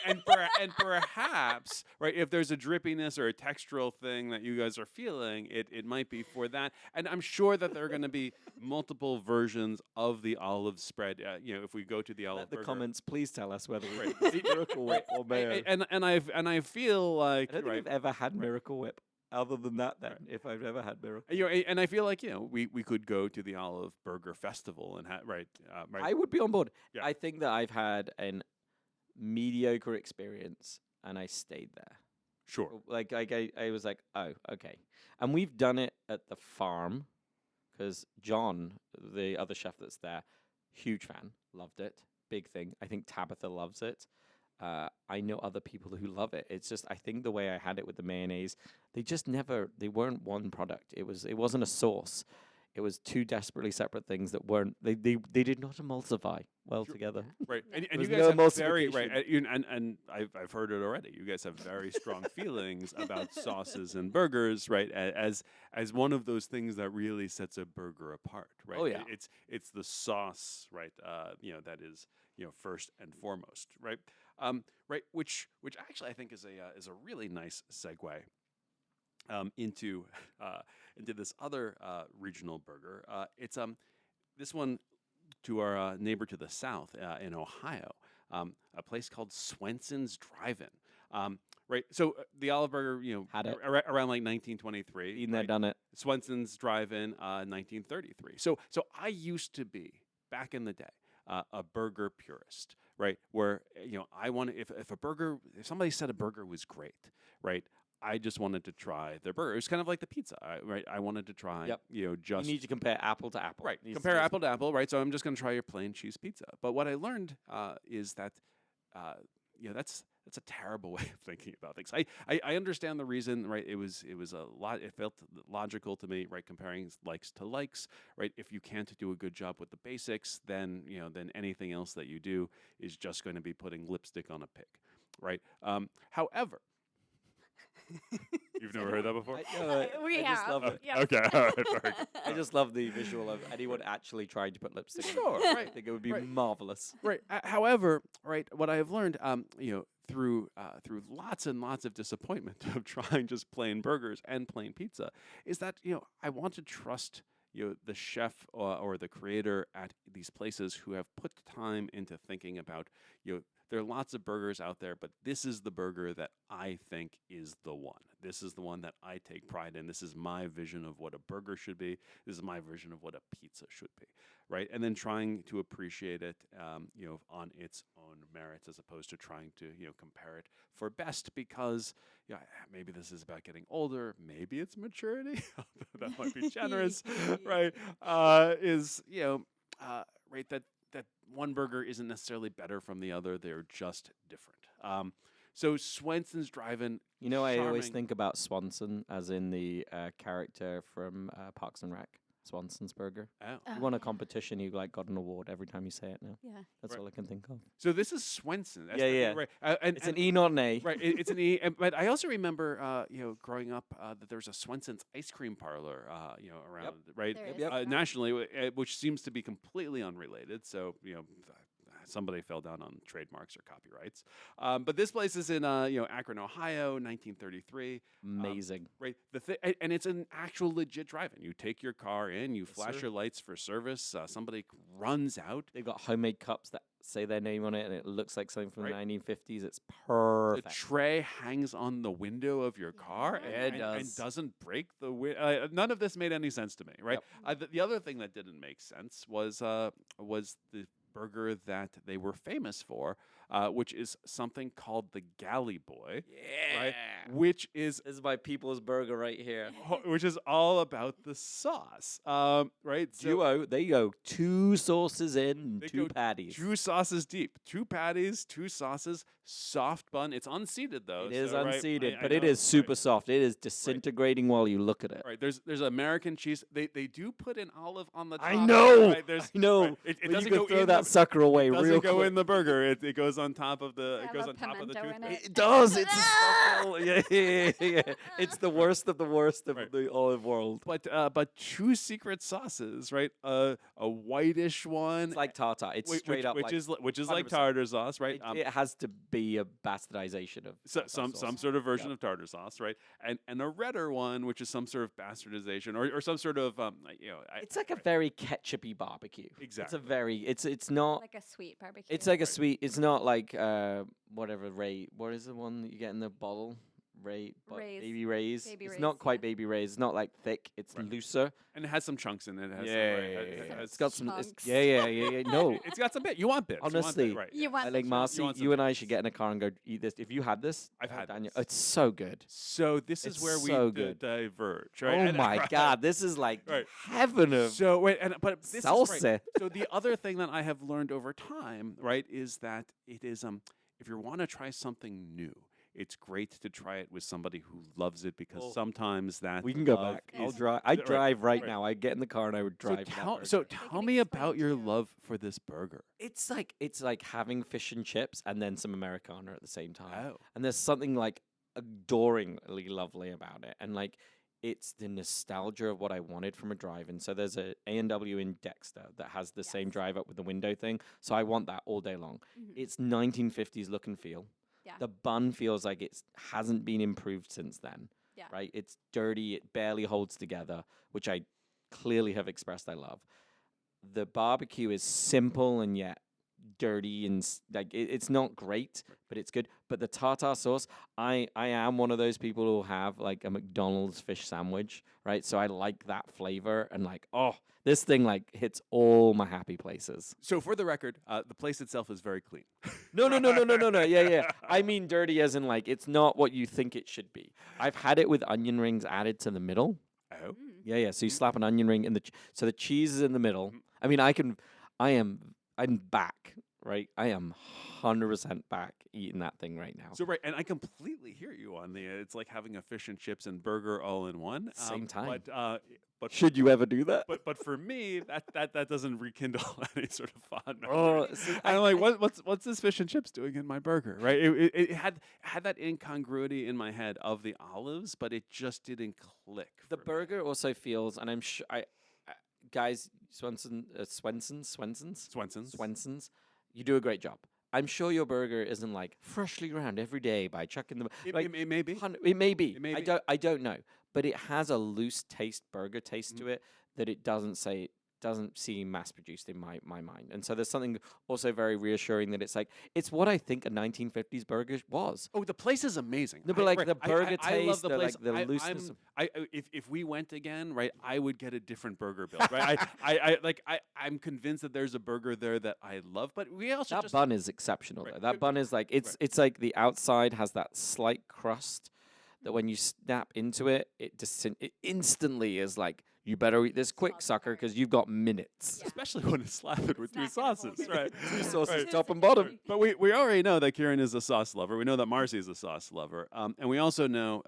and perhaps right if there's a drippiness or a textural thing that you guys are feeling, it might be for that. And I'm sure that there are going to be multiple versions of the olive spread. If we go to the olive Let the burger. comments please tell us whether Right. it's Miracle Whip or mayo. And I feel like I don't think right, I've ever had Right. Miracle Whip. Other than that, then, Right. if I've ever had Miracle, and I feel like we could go to the Olive Burger Festival and right. I would be on board. Yeah. I think that I've had an mediocre experience, and I stayed there. Sure. Like I was like, oh, okay. And we've done it at the farm because John, the other chef that's there, huge fan, loved it, big thing. I think Tabitha loves it. I know other people who love it. It's just I think the way I had it with the mayonnaise, they weren't one product. It wasn't a sauce. It was two desperately separate things that weren't they did not emulsify. well Sure. together. Right, and There's you no guys have very right, emulsification. and I've heard it already. You guys have very strong feelings about sauces and burgers, right? As one of those things that really sets a burger apart, right? Oh, yeah. It's the sauce, right? That is first and foremost, right? Right, which actually I think is a really nice segue into into this other regional burger. It's this one to our neighbor to the south in Ohio, a place called Swenson's Drive-In. Right, so the Olive Burger, Had it. around like 1923. Been there, right? done it. Swenson's Drive-In, 1933. So I used to be back in the day a burger purist, right? Where I wanted if somebody said a burger was great, right? I just wanted to try their burger. It was kind of like the pizza, right? I wanted to try, Yep. just You need to compare apple to apple. right. Needs to Compare just- apple to apple, right? So I'm just going to try your plain cheese pizza. But what I learned is that, that's a terrible way of thinking about things. I understand the reason, right? It was a lot. It felt logical to me, right? Comparing likes to likes, right? If you can't do a good job with the basics, then then anything else that you do is just going to be putting lipstick on a pig, right? However. You've never heard that before? We just have. love it. Yeah. Okay, all right, very good. I just love the visual of anyone actually trying to put lipstick on. Sure, I right, think it would be right. marvelous. Right. However, right, what I have learned, through lots and lots of disappointment of trying just plain burgers and plain pizza, is that I want to trust the chef or the creator at these places who have put time into thinking about there are lots of burgers out there, but this is the burger that I think is the one. This is the one that I take pride in. This is my vision of what a burger should be. This is my vision of what a pizza should be, right? And then trying to appreciate it, on its own merits, as opposed to trying to, compare it for best, because maybe this is about getting older. Maybe it's maturity. That might be generous, right? Right, that one burger isn't necessarily better from the other. They're just different. So Swenson's Drive-In. I always charming. think about Swanson as in the character from Parks and Rec, Swanson's Burger. Oh. He won a competition. He got an award every time you say it now. Yeah. That's Right. all I can think of. So this is Swenson. That's Yeah, the- yeah. Right. It's an E, not an A. Right, it's an E. But I also remember, growing up, that there was a Swenson's ice cream parlor, around, right, There is Yep. that. nationally, which seems to be completely unrelated. So, somebody fell down on trademarks or copyrights. But this place is in, Akron, Ohio, 1933. Amazing. Right, and it's an actual legit drive-in. You take your car in, you flash sir. your lights for service. Somebody runs out. They've got homemade cups that say their name on it, and it looks like something from Right. the 1950s. It's The perfect. tray hangs on the window of your car Yeah. Yeah, it and does. doesn't break the window. None of this made any sense to me, right? The other thing that didn't make sense was the burger that they were famous for, which is something called the Galley Boy, right? Which is This is my people's burger right here. which is all about the sauce, right? So Duo. There you go. 2 sauces in, They 2 go patties. 2 sauces deep, 2 patties, 2 sauces, soft bun. It's unseated though. It is so, right, unseated, I but it know, is super right. soft. It is disintegrating while you look at it. Right, there's American cheese. They do put an olive on the top. I know. Right? I know. Right, it But doesn't you go can throw in that the, sucker away it doesn't real go quick. in the burger. It goes on top of the. Have It goes a on top of the pimento in toothpaste. it. It does. It's a stuffle. Yeah. It's the worst of the worst of Right. the olive world. But 2 secret sauces, right? A whitish one. It's like tartar. It's whi- straight up which like is like 100%. tartar sauce, right? It has to be a bastardization of tartar Some sauce. sort of version Yep. of tartar sauce, right? And a redder one, which is some sort of bastardization or some sort of It's like a very ketchupy barbecue. Exactly. It's a very. It's not. Like a sweet barbecue. It's like a sweet. It's not like whatever Ray. What is the one that you get in the bottle? Ray's. Baby Ray's. Baby It's Ray's, not quite yeah. Baby Ray's. It's not like thick. It's Right. looser. and it has some chunks in it. It has Yeah, some, right, It's got some. Chunks. Yeah. No, It's got some bit. You want bits. You want Honestly, bit, right? You yeah. want I the think chunks. Marcy, want some you and I bits. should get in a car and go eat this. If you had this, I've had Daniel, this. it's so good. So this is It's where we so good. diverge, right? Oh And- my right. God, this is like Right. heaven of So wait, but this is salsa. right. So the other thing that I have learned over time, right, is that it is if you want to try something new, it's great to try it with somebody who loves it because Well, sometimes that We can go love back. I'll is- drive. I'd Right, drive right right. now. I'd get in the car and I would drive. to that burger. So They tell can me explain about your too. love for this burger. It's like having fish and chips and then some Americana at the same time. Oh. And there's something like adoringly lovely about it. And like it's the nostalgia of what I wanted from a drive-in. So there's a A&W in Dexter that has the same Yes. drive up with the window thing. So I want that all day long. Mhm. It's 1950s look and feel. Yeah. The bun feels like it hasn't been improved since then. Yeah. Right? It's dirty. It barely holds together, which I clearly have expressed I love. The barbecue is simple and yet dirty and it's not great, but it's good. But the tartar sauce, I am one of those people who have like a McDonald's fish sandwich, right? So I like that flavor and like, oh, this thing like hits all my happy places. So for the record, the place itself is very clean. No. Yeah. I mean dirty as in like it's not what you think it should be. I've had it with onion rings added to the middle. Oh. Mm. Yeah. So you slap an onion ring in so the cheese is in the middle. Mhm. I mean, I'm back, right? I am 100% back eating that thing right now. So right, and I completely hear you on the. It's like having a fish and chips and burger all in one. Same time. But Should you ever do that? but for me, that doesn't rekindle any sort of fond Oh, memory. see, I'm like, what's this fish and chips doing in my burger? Right? It had that incongruity in my head of the olives, but it just didn't click. The for me. burger also feels, and I'm sure, guys, Swenson's, you do a great job. I'm sure your burger isn't like freshly ground every day by chucking them. It Like, may be. It may be. It may be. I don't know, but it has a loose burger taste to it that it doesn't seem mass produced in my mind. And so there's something also very reassuring that it's like it's what I think a 1950s burger was. Oh, the place is amazing. No, but like the burger I love taste, the the, place. like the looseness. If we went again, right, I would get a different burger built. Right, I'm convinced that there's a burger there that I love. But we also That just bun is exceptional Right. though. That bun is like it's like the outside has that slight crust that when you snap into it, it instantly is like you better eat this quick, Salt sucker, burger. because you've got minutes. Yeah. especially when it's slathered with two It's not gonna hold sauces, it. right? Two sauces, Right. top and bottom. But we already know that Kieron is a sauce lover. We know that Marcy is a sauce lover, and we also know,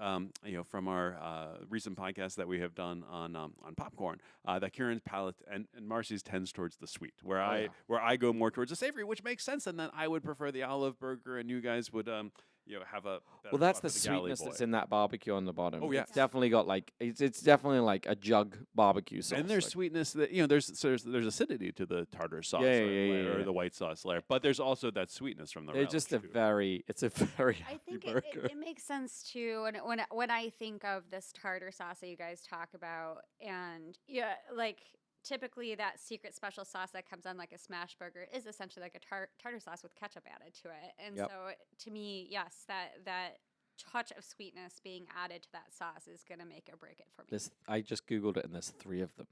from our recent podcast that we have done on popcorn, that Kieron's palate and Marcy's tends towards the sweet, where I go more towards the savory, which makes sense. And then I would prefer the olive burger, and you guys would have a Well, that's the spot for galley sweetness boy. that's in that barbecue on the bottom. Oh, yeah. It's definitely got like it's definitely like a jug barbecue sauce. And there's like, sweetness that there's acidity to the tartar sauce Yeah, or yeah. the white sauce layer, but there's also that sweetness from the it's just a relish, too. it's a very I happy think burger. it makes sense too. And when I think of this tartar sauce that you guys talk about, and like typically that secret special sauce that comes on like a smash burger is essentially like a tartar sauce with ketchup added to it. And Yep. so to me, yes, that touch of sweetness being added to that sauce is going to make or break it for me. I just googled it and there's 3 of them.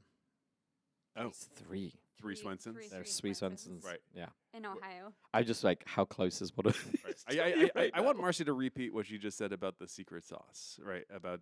Oh. It's 3. Three Swensons. three There's Sweet 3 Swensons. Swensons. Right. Yeah. In Ohio. I just like how close is what it is. Right. I want Marcy to repeat what you just said about the secret sauce, right? About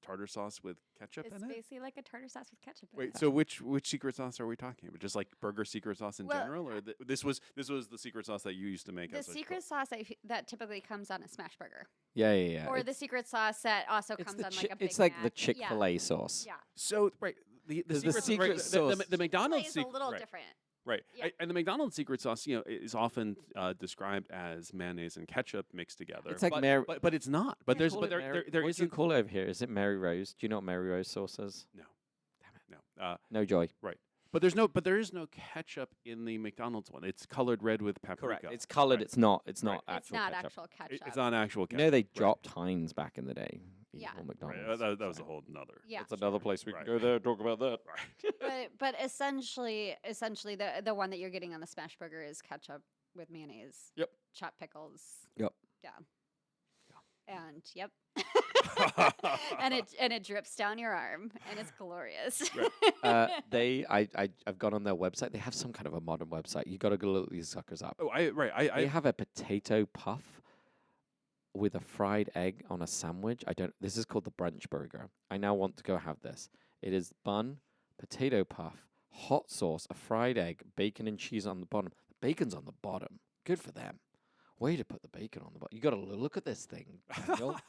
tartar sauce with ketchup It's in it. basically like a tartar sauce with ketchup in Wait, it. so which secret sauce are we talking about? Just like burger secret sauce in Well, general, or this was the secret sauce that you used to make The as a secret cook? sauce that typically comes on a smash burger. Yeah. Or the secret sauce that also it's comes the on like a Big it's like the Mac. Chick-fil-A sauce. Yeah. So right, the The secret, secret right, sauce. the McDonald's Chick-fil-A is a little right. different. Right, Yeah. And the McDonald's secret sauce, is often described as mayonnaise and ketchup mixed together. It's like but it's not. But there's Call it there what do you isn't. call it over here? Is it Mary Rose? Do you know what Mary Rose sauce is? No, no. No joy. But there is no ketchup in the McDonald's one. It's colored red with paprika. Correct. It's colored. Right. It's not It's actual not ketchup. actual ketchup. It's not actual You ketchup. know they Right. dropped Heinz back in the day. Yeah. Evil Right, McDonald's. that was a so. whole nother. Yeah. It's another place we Right. can go there and talk about that. Right. But essentially the one that you're getting on the smash burger is ketchup with mayonnaise. Yep. Chopped pickles. Yep. Yeah. And yep. and it drips down your arm and it's glorious. I've gone on their website. They have some kind of a modern website. You got to go look these suckers up. Oh, They I have a potato puff with a fried egg on a sandwich. This is called the brunch burger. I now want to go have this. It is bun, potato puff, hot sauce, a fried egg, bacon and cheese on the bottom. The bacon's on the bottom. Good for them. way to put the bacon on the bottom. You got to look at this thing. Daniel.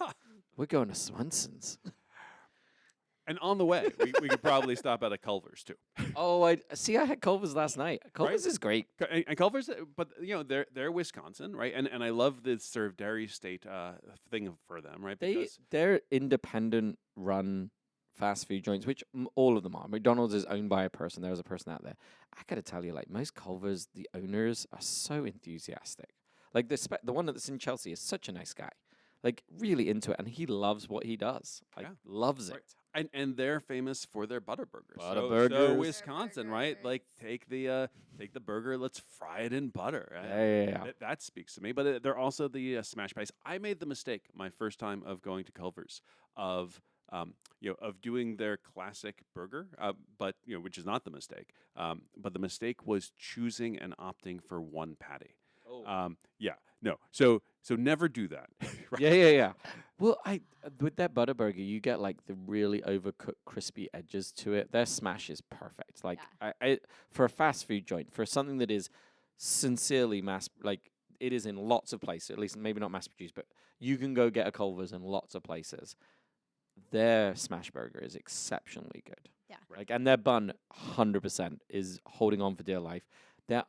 We're going to Swanson's. And on the way, we could probably stop at a Culver's too. Oh, I had Culver's last night. Culver's is great. And Culver's, but they're Wisconsin, right? And I love this sort of dairy state thing for them, right? They're independent run fast food joints, which all of them are. McDonald's is owned by a person. There's a person out there. I gotta tell you, like most Culver's, the owners are so enthusiastic. Like the one that's in Chelsea is such a nice guy, like really into it, and he loves what he does. Like loves it. And they're famous for their butter burgers. Burgers. Wisconsin, right? Like take the burger, let's fry it in butter. Yeah. That speaks to me. But they're also the smash pies. I made the mistake my first time of going to Culver's of doing their classic burger, but which is not the mistake. But the mistake was choosing and opting for one patty. No. So never do that. Right? Yeah. Well, with that butter burger, you get like the really overcooked, crispy edges to it. Their smash is perfect. Like I for a fast food joint, for something that is sincerely it is in lots of places. At least maybe not mass produced, but you can go get a Culver's in lots of places. Their smash burger is exceptionally good. Yeah. Like, and their bun, 100% is holding on for dear life. Their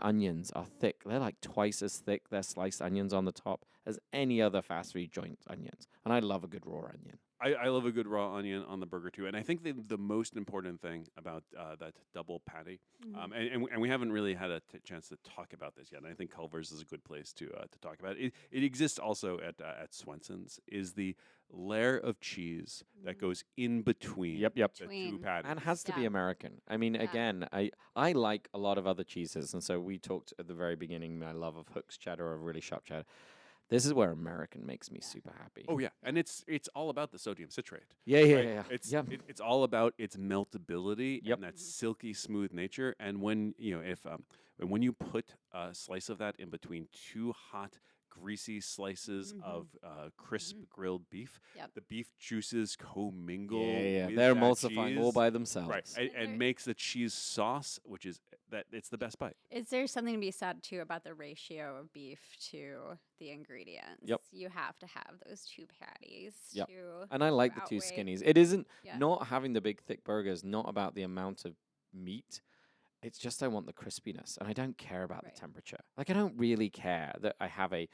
onions are thick. They're like twice as thick, their sliced onions on the top, as any other fast food joint onions. And I love a good raw onion. I love a good raw onion on the burger too. And I think the most important thing about that double patty, and we haven't really had a chance to talk about this yet. And I think Culver's is a good place to talk about it. It exists also at Swenson's, is the layer of cheese that goes in between the two patties. And has to be American. I mean, again, I like a lot of other cheeses. And so we talked at the very beginning, my love of Hook's cheddar or really sharp cheddar. This is where American makes me super happy. Oh yeah, and it's all about the sodium citrate. Yeah. It's all about its meltability and that silky smooth nature. And when when you put a slice of that in between two hot, greasy slices of crisp grilled beef, the beef juices commingle. With they're that emulsifying cheese, all by themselves. right? And makes the cheese sauce, which is it's the best bite. Is there something to be said too about the ratio of beef to the ingredients? Yep. You have to have those two patties. Yep. To And I like the two outweigh. skinnies. It isn't not having the big thick burgers, not about the amount of meat. It's just I want the crispiness, and I don't care about the temperature. Like I don't really care that I have a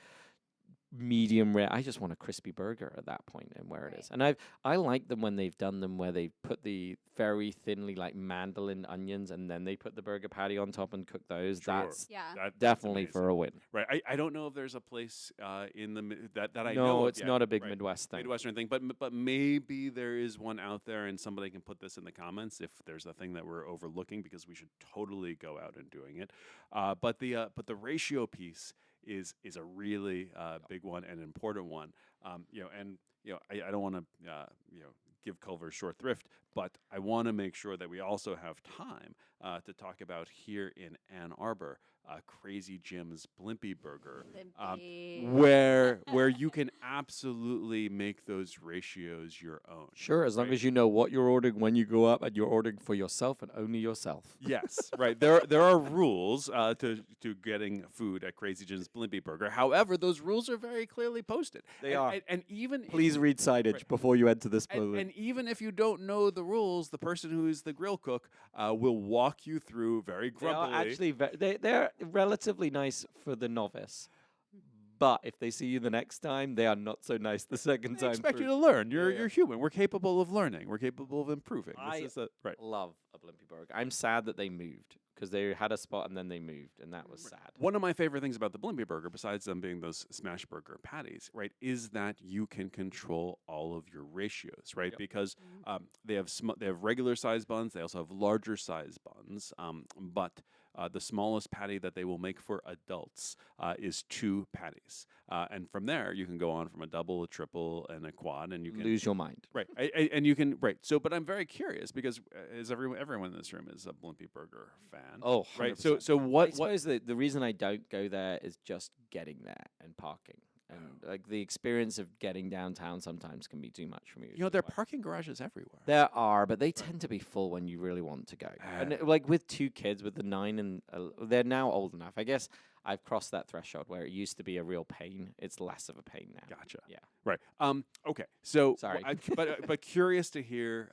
medium rare. I just want a crispy burger at that point and where it is. And I like them when they've done them where they put the very thinly like mandolin onions and then they put the burger patty on top and cook those. Sure. That's That's definitely amazing. for a win. Right. I don't know if there's a place in the that I know. No, of it's yet, not a big right? Midwest thing. Midwestern thing, but maybe there is one out there, and somebody can put this in the comments if there's a thing that we're overlooking, because we should totally go out and doing it. But the ratio piece is a really big one and important one. I don't want to give Culver's short thrift, but I want to make sure that we also have time to talk about here in Ann Arbor, Crazy Jim's Blimpie Burger, where you can absolutely make those ratios your own. Sure, as long as you know what you're ordering when you go up and you're ordering for yourself and only yourself. Yes, right. There are rules to getting food at Crazy Jim's Blimpie Burger. However, those rules are very clearly posted. They are. And even Please read signage before you enter this building. and even if you don't know the rules, the person who is the grill cook will walk you through very They are grumpily. actually they're relatively nice for the novice. But if they see you the next time, they are not so nice the second I time. expect you through. to learn. You're human. We're capable of learning. We're capable of improving. I Right. love a Blimpie Burger. I'm sad that they moved because they had a spot and then they moved, and that was sad. One of my favorite things about the Blimpie Burger, besides them being those smash burger patties, right, is that you can control all of your ratios, right? Because they have regular size buns. They also have larger size buns, but the smallest patty that they will make for adults is 2 patties. And from there, you can go on from a double, a triple, and a quad, and you can Lose your mind. Right, and you can So, but I'm very curious because is everyone in this room is a Blimpie Burger fan. Oh, right. 100%. So I what? suppose the reason I don't go there is just getting there and parking. And like the experience of getting downtown sometimes can be too much for me. There are parking garages everywhere. There are, but they tend to be full when you really want to go. And like with 2 kids, with the 9 and they're now old enough. I guess I've crossed that threshold where it used to be a real pain. It's less of a pain now. Gotcha. Yeah. Right. Okay. So, Sorry. but curious to hear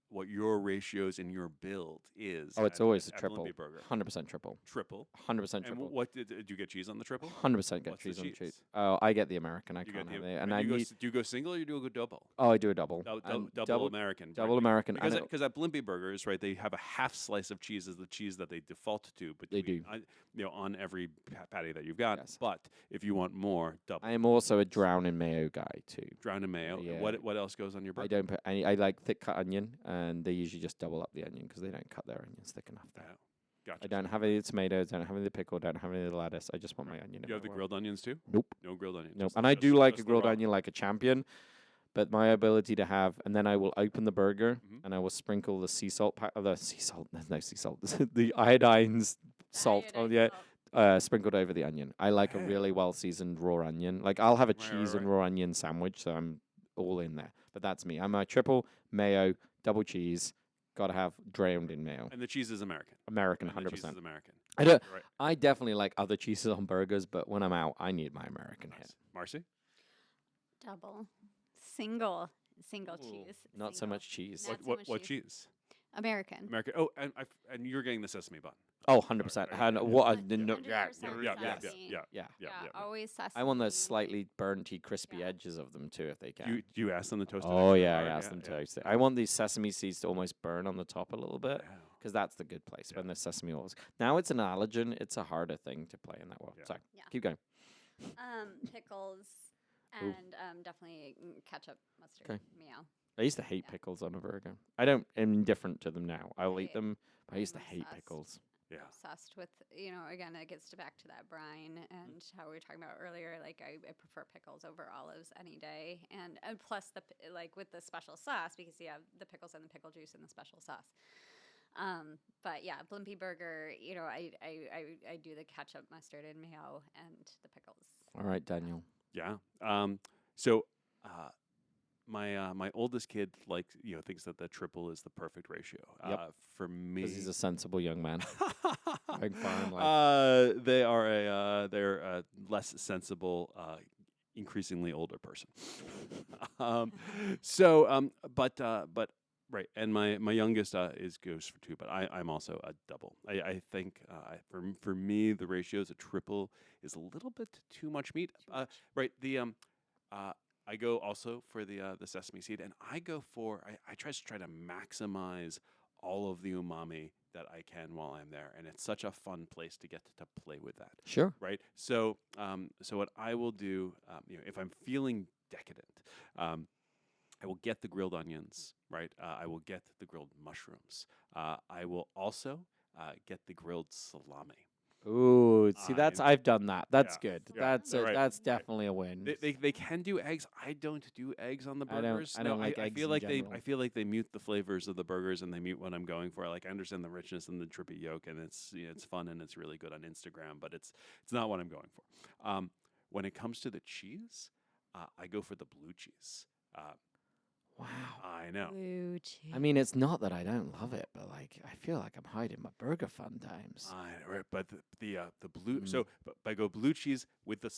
what your ratios in your build is. Oh, it's always a at triple. Blimpie Burger. 100% triple. Triple. 100% And triple. what did you get cheese on the triple? 100% get What's the cheese on the cheese? cheese. Oh, I get the American. I You can't get have the- it. but And I do you go need. s- do you go single or you do a double? Oh, I do a double. Double American. Double American. Because and at Blimpie Burgers, right, they have a half slice of cheese as the cheese that they default to. They do. On every patty that you've got. Yes. But if you want more, double. I am also a drown in mayo guy too. Drowned in mayo. Yeah. What else goes on your burger? I don't put any. I like thick cut onion, and they usually just double up the onion because they don't cut their onions thick enough. There. Oh, gotcha. I don't have any tomatoes. Don't have any pickle. Don't have any lettuce. I just want my onion. in You have my the world. grilled onions too? Nope. No grilled onions. Nope. just- And I just- do like a just the grilled raw. onion like a champion, but my ability to have, and then I will open the burger Mhm. and I will sprinkle the sea salt. The sea salt. There's no sea salt. The iodine's salt on the sprinkled over the onion. I like a really Hell. well seasoned raw onion. Like I'll have a Right, cheese right, and raw onion sandwich, so I'm all in there. But that's me. I'm a triple mayo, double cheese. Gotta have drowned in mayo. And the cheese is American. American, And the cheese 100%. is American. I don't. Right. I definitely like other cheeses on burgers, but when I'm out, I need my American hit. Nice. Marcy? Double, single Ooh, cheese. Not so single. much cheese. Not so What much cheese? American. American. Oh, and you're getting the sesame bun. Oh, 100%. Right, And yeah, what? I yeah. didn't know. 100% Yeah. sesame. Yeah. Yeah, always sesame. I want the slightly burnty, crispy Yeah. edges of them too, if they can. Do you ask them to toast it? Oh extra yeah, I hard? asked them to toast it. I want these sesame seeds to almost burn on the top a little bit Yeah. because that's the good place when Yeah. the sesame oils. Now it's an allergen; it's a harder thing to play in that world. Yeah. So Yeah. keep going. Pickles Ooh. and definitely ketchup, mustard, Okay. meow. I used to hate Yeah. pickles on a burger. I don't. I'm indifferent to them now. I'll eat Right. them, but I used to I'm hate obsessed. pickles. Yeah. Obsessed with, again, it gets back to that brine and how we were talking about earlier. Like, I prefer pickles over olives any day. And plus, with the special sauce, because you have the pickles and the pickle juice in the special sauce. But yeah, Blimpie Burger, I do the ketchup, mustard, and mayo and the pickles. All right, Daniel. Yeah. So, my oldest kid thinks that the triple is the perfect ratio. Yep. For me, Because he's a sensible young man. Going far in life. they're a less sensible, increasingly older person. But right, and my youngest goes for 2, but I'm also a double. I think for me the ratios a triple is a little bit too much meat. Right, I go also for the sesame seed, and I go for I try to maximize all of the umami that I can while I'm there, and it's such a fun place to get to play with that. Sure. Right. So what I will do, if I'm feeling decadent, I will get the grilled onions. Right. I will get the grilled mushrooms. I will also get the grilled salami. Ooh, see, I- I've done that. That's Yeah. good. Yeah. Right. That's definitely a win. They can do eggs. I don't do eggs on the I don't- burgers. I don't No, like I eggs feel in like general. I feel like they mute the flavors of the burgers and they mute what I'm going for. Like I understand the richness and the drippy yolk, and it's fun and it's really good on Instagram, but it's not what I'm going for. When it comes to the cheese, I go for the blue cheese. Wow. I know. Blue cheese. I mean, it's not that I don't love it, but like I feel like I'm hiding my burger fun times. Right, but the blue. Mm. So, but I go blue cheese with the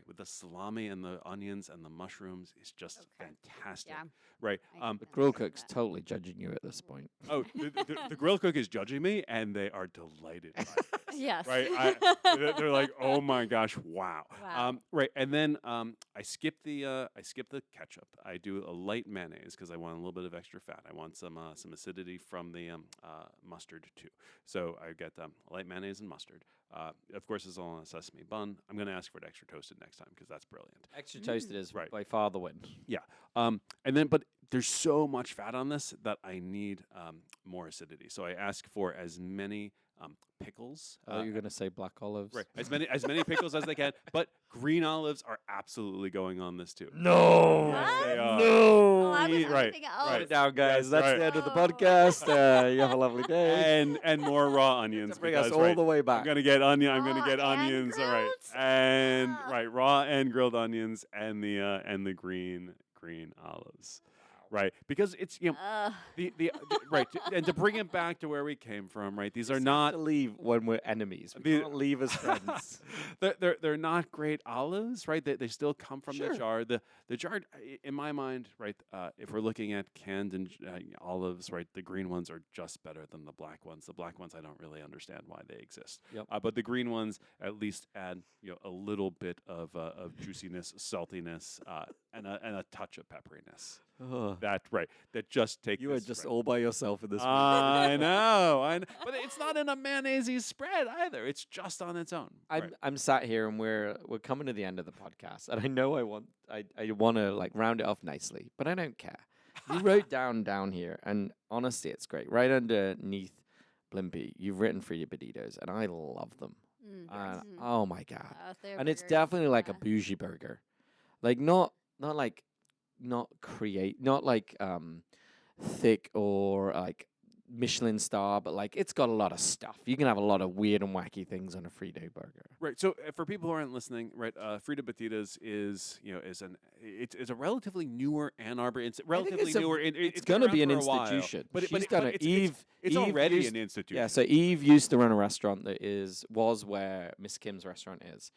with the salami and the onions and the mushrooms is just Okay. fantastic. Yeah. Right. The grill cook's totally judging you at this point. Oh, the grill cook is judging me, and they are delighted. By this. Yes. Right. They're like, oh my gosh, wow. Wow. Right. And then I skip the ketchup. I do a light mayonnaise because I want a little bit of extra fat. I want some acidity from the mustard too. So I get light mayonnaise and mustard. Of course, it's all on a sesame bun. I'm going to ask for it extra toasted next time because that's brilliant. Extra toasted is Right. by far the win. And then, but there's so much fat on this that I need more acidity. So I ask for as many pickles. You're going to say black olives? Right, as many pickles as they can. But green olives are absolutely going on this too. No. Yes, they What? are. Well, I was Eat right, everything else. right. Put it down, guys. Yes, That's right. the end of the Oh. podcast. You have a lovely day. And more raw onions. To bring us because, all right, the way I'm back. gonna get onion. I'm Raw gonna get and onions. All right, grilled? and Ah. right, raw and grilled onions, and the green olives. right? Because it's the right, and to bring it back to where we came from, right? These are not to leave when we're enemies. We can't leave as friends. they're not great olives, right? They still come from the jar. The jarred, in my mind, right? If we're looking at canned and olives, right? The green ones are just better than the black ones. The black ones, I don't really understand why they exist. Yep. But the green ones at least add a little bit of juiciness, saltiness, and a touch of pepperiness. That just take. You are just all by yourself in this. I know, but it's not in a mayonnaise spread either. It's just on its own. I'm sat here and we're coming to the end of the podcast, and I know I want to like round it off nicely, but I don't care. You wrote down here, and honestly, it's great. Right underneath Blimpie, you've written for your burritos, and I love them. Oh my god! And it's definitely like a bougie burger, like not like thick or like Michelin star, but like it's got a lot of stuff. You can have a lot of weird and wacky things on a Frito burger. Right. So for people who aren't listening, right, Frito Patitas is a relatively newer Ann Arbor. It's relatively newer. It's going to be an institution. But it's already an institution. Yeah. So Eve used to run a restaurant that was where Miss Kim's restaurant is.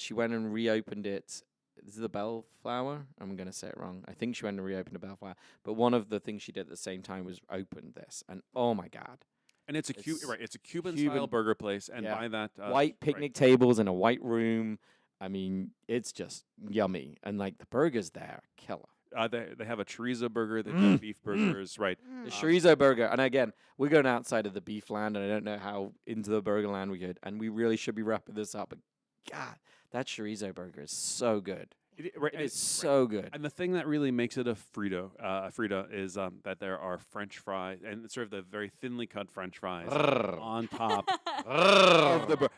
She went and reopened it. Is it the Bellflower? I'm going to say it wrong. I think she went and reopened the Bellflower. But one of the things she did at the same time was open this. And oh my God. And it's a Cuban style burger place. And by that white picnic tables in a white room. I mean, it's just yummy. And like the burgers there, killer. They have a chorizo burger. They've got beef burgers, right? The chorizo burger. And again, we're going outside of the beef land, and I don't know how into the burger land we could. And we really should be wrapping this up. But God, that chorizo burger is so good. It's so good. And the thing that really makes it a Frito is that there are French fries and sort of the very thinly cut French fries on top of the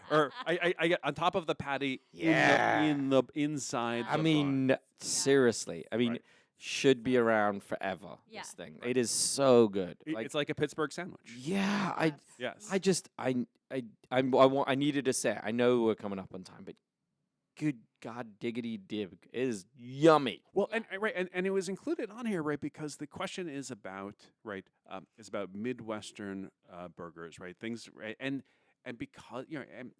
on top of the patty. In the inside. I mean, seriously. I mean. Should be around forever. Yeah. This thing, it is so good. It's like a Pittsburgh sandwich. Yeah, Yes. I needed to say it. I know we're coming up on time, but good God, diggity dig, it is yummy. Well, and it was included on here, right? Because the question is about is about Midwestern burgers, right? Things, right? And because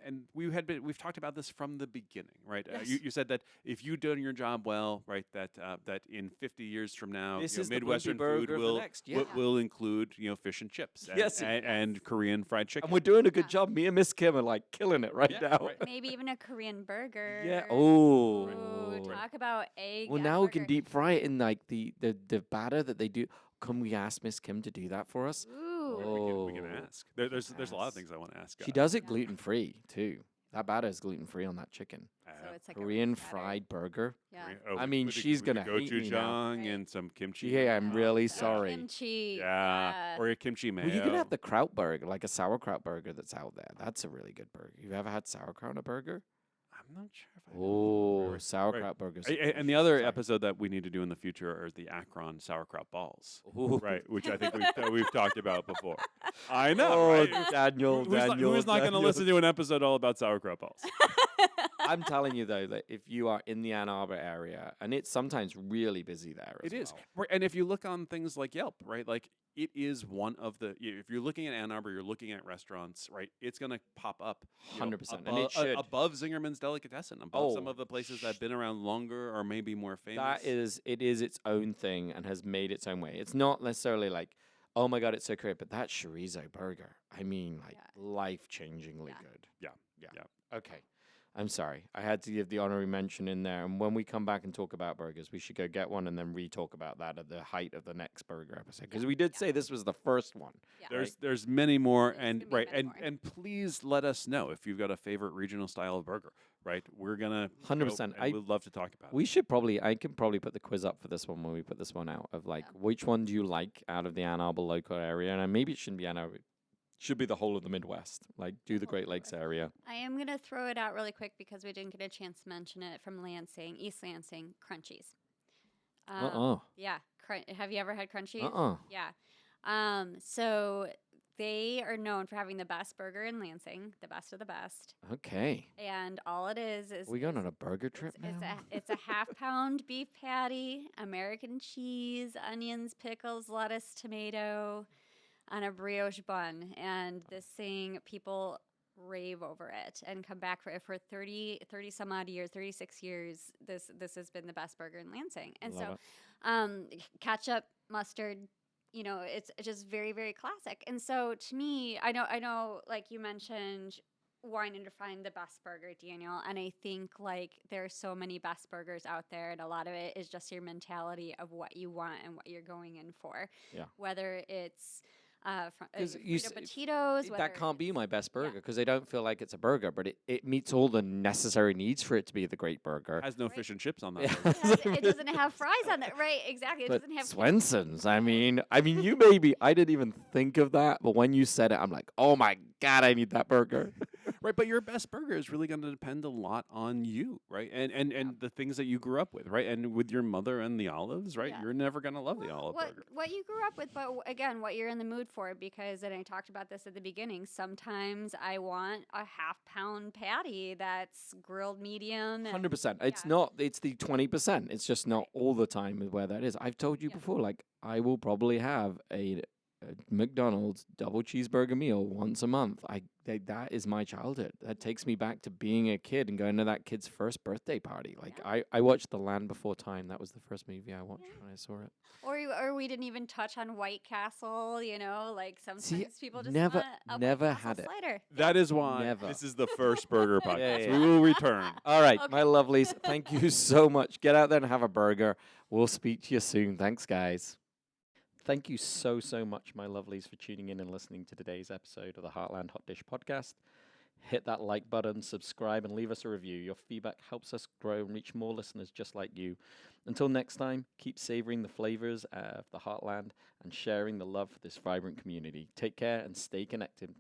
and we've talked about this from the beginning, right? Yes. You said that if you've done your job well, right, that in 50 years from now, this is Midwestern food will include fish and chips, and Korean fried chicken. And we're doing a good job. Me and Miss Kim are like killing it right now. Right. Maybe even a Korean burger. Yeah. Oh. Talk about egg. Well, now we can deep fry it in like the batter that they do. Can we ask Miss Kim to do that for us? Ooh. We can ask. There's a lot of things I want to ask. She does it gluten free too. That batter is gluten free on that chicken. So it's like Korean fried burger. Yeah. I mean, she's gonna hate me now. And some kimchi. Yeah, I'm really sorry. Kimchi. Yeah, or a kimchi mayo. Well, you can have the kraut burger, like a sauerkraut burger that's out there. That's a really good burger. You ever had sauerkraut on a burger? I'm not sure if I sauerkraut burgers. And the other episode that we need to do in the future are the Akron sauerkraut balls, right? Which I think we've talked about before. I know, right? Daniel. Who's not going to listen to an episode all about sauerkraut balls? I'm telling you though that if you are in the Ann Arbor area, and it's sometimes really busy there. It is, and if you look on things like Yelp, right, like it is one of the. If you're looking at Ann Arbor, you're looking at restaurants, right? It's going to pop up 100%, and it should above Zingerman's Delicatessen, above some of the places that have been around longer or maybe more famous. It is its own thing and has made its own way. It's not necessarily like, oh my God, it's so great, but that chorizo burger, I mean, like life-changingly good. Yeah. Okay. I'm sorry. I had to give the honorary mention in there. And when we come back and talk about burgers, we should go get one and then re-talk about that at the height of the next burger episode. Because we did say this was the first one. Yeah. There's many more, and please let us know if you've got a favorite regional style of burger. Right, we're gonna 100%. I would love to talk about. I can probably put the quiz up for this one when we put this one out of like which one do you like out of the Ann Arbor local area, and maybe it shouldn't be Ann Arbor. Should be the whole of the Midwest, like do the Great Lakes area. I am going to throw it out really quick because we didn't get a chance to mention it from Lansing, East Lansing, Crunchies. Yeah. Have you ever had Crunchies? Uh-uh. Yeah. So they are known for having the best burger in Lansing, the best of the best. Okay. And all it is We going is on a burger trip now? it's a half-pound beef patty, American cheese, onions, pickles, lettuce, tomato, on a brioche bun. And this thing, people rave over it and come back for 30 some odd years, 36 years. This has been the best burger in Lansing. And Love so it. ketchup, mustard, it's just very, very classic. And so to me, I know, like you mentioned, wanting to find the best burger, Daniel. And I think like there are so many best burgers out there, and a lot of it is just your mentality of what you want and what you're going in for. Yeah. Whether it's Because you Frito Potatoes, that can't be my best burger yeah. because they don't feel like it's a burger, but it meets all the necessary needs for it to be the great burger. Has no Right. fish and chips on that. Yeah. burger. it doesn't have fries on it, right? Exactly. It But doesn't have Swenson's, I mean, you maybe, I didn't even think of that, but when you said it, I'm like, oh my God, I need that burger. Right, but your best burger is really going to depend a lot on you, right? And the things that you grew up with, right? And with your mother and the olives, right? Yeah. You're never going to love the olive what burger. what you grew up with, but again, what you're in the mood for. Because, and I talked about this at the beginning. Sometimes I want a half-pound patty that's grilled medium. And 100%. It's yeah. not, it's the 20%. It's just not Right. all the time where that is. I've told you Yeah. before, like, I will probably have a McDonald's double cheeseburger meal once a month. That is my childhood. That takes me back to being a kid and going to that kid's first birthday party. Like Yeah. I watched The Land Before Time. That was the first movie I watched Yeah. when I saw it. Or we didn't even touch on White Castle. Like sometimes people just never- want a never White Castle had it. slider. That is why Never. this is the first burger podcast. yeah. We will return. All right, Okay. my lovelies. Thank you so much. Get out there and have a burger. We'll speak to you soon. Thanks, guys. Thank you so much, my lovelies, for tuning in and listening to today's episode of the Heartland Hot Dish Podcast. Hit that like button, subscribe, and leave us a review. Your feedback helps us grow and reach more listeners just like you. Until next time, keep savoring the flavors of the Heartland and sharing the love for this vibrant community. Take care and stay connected.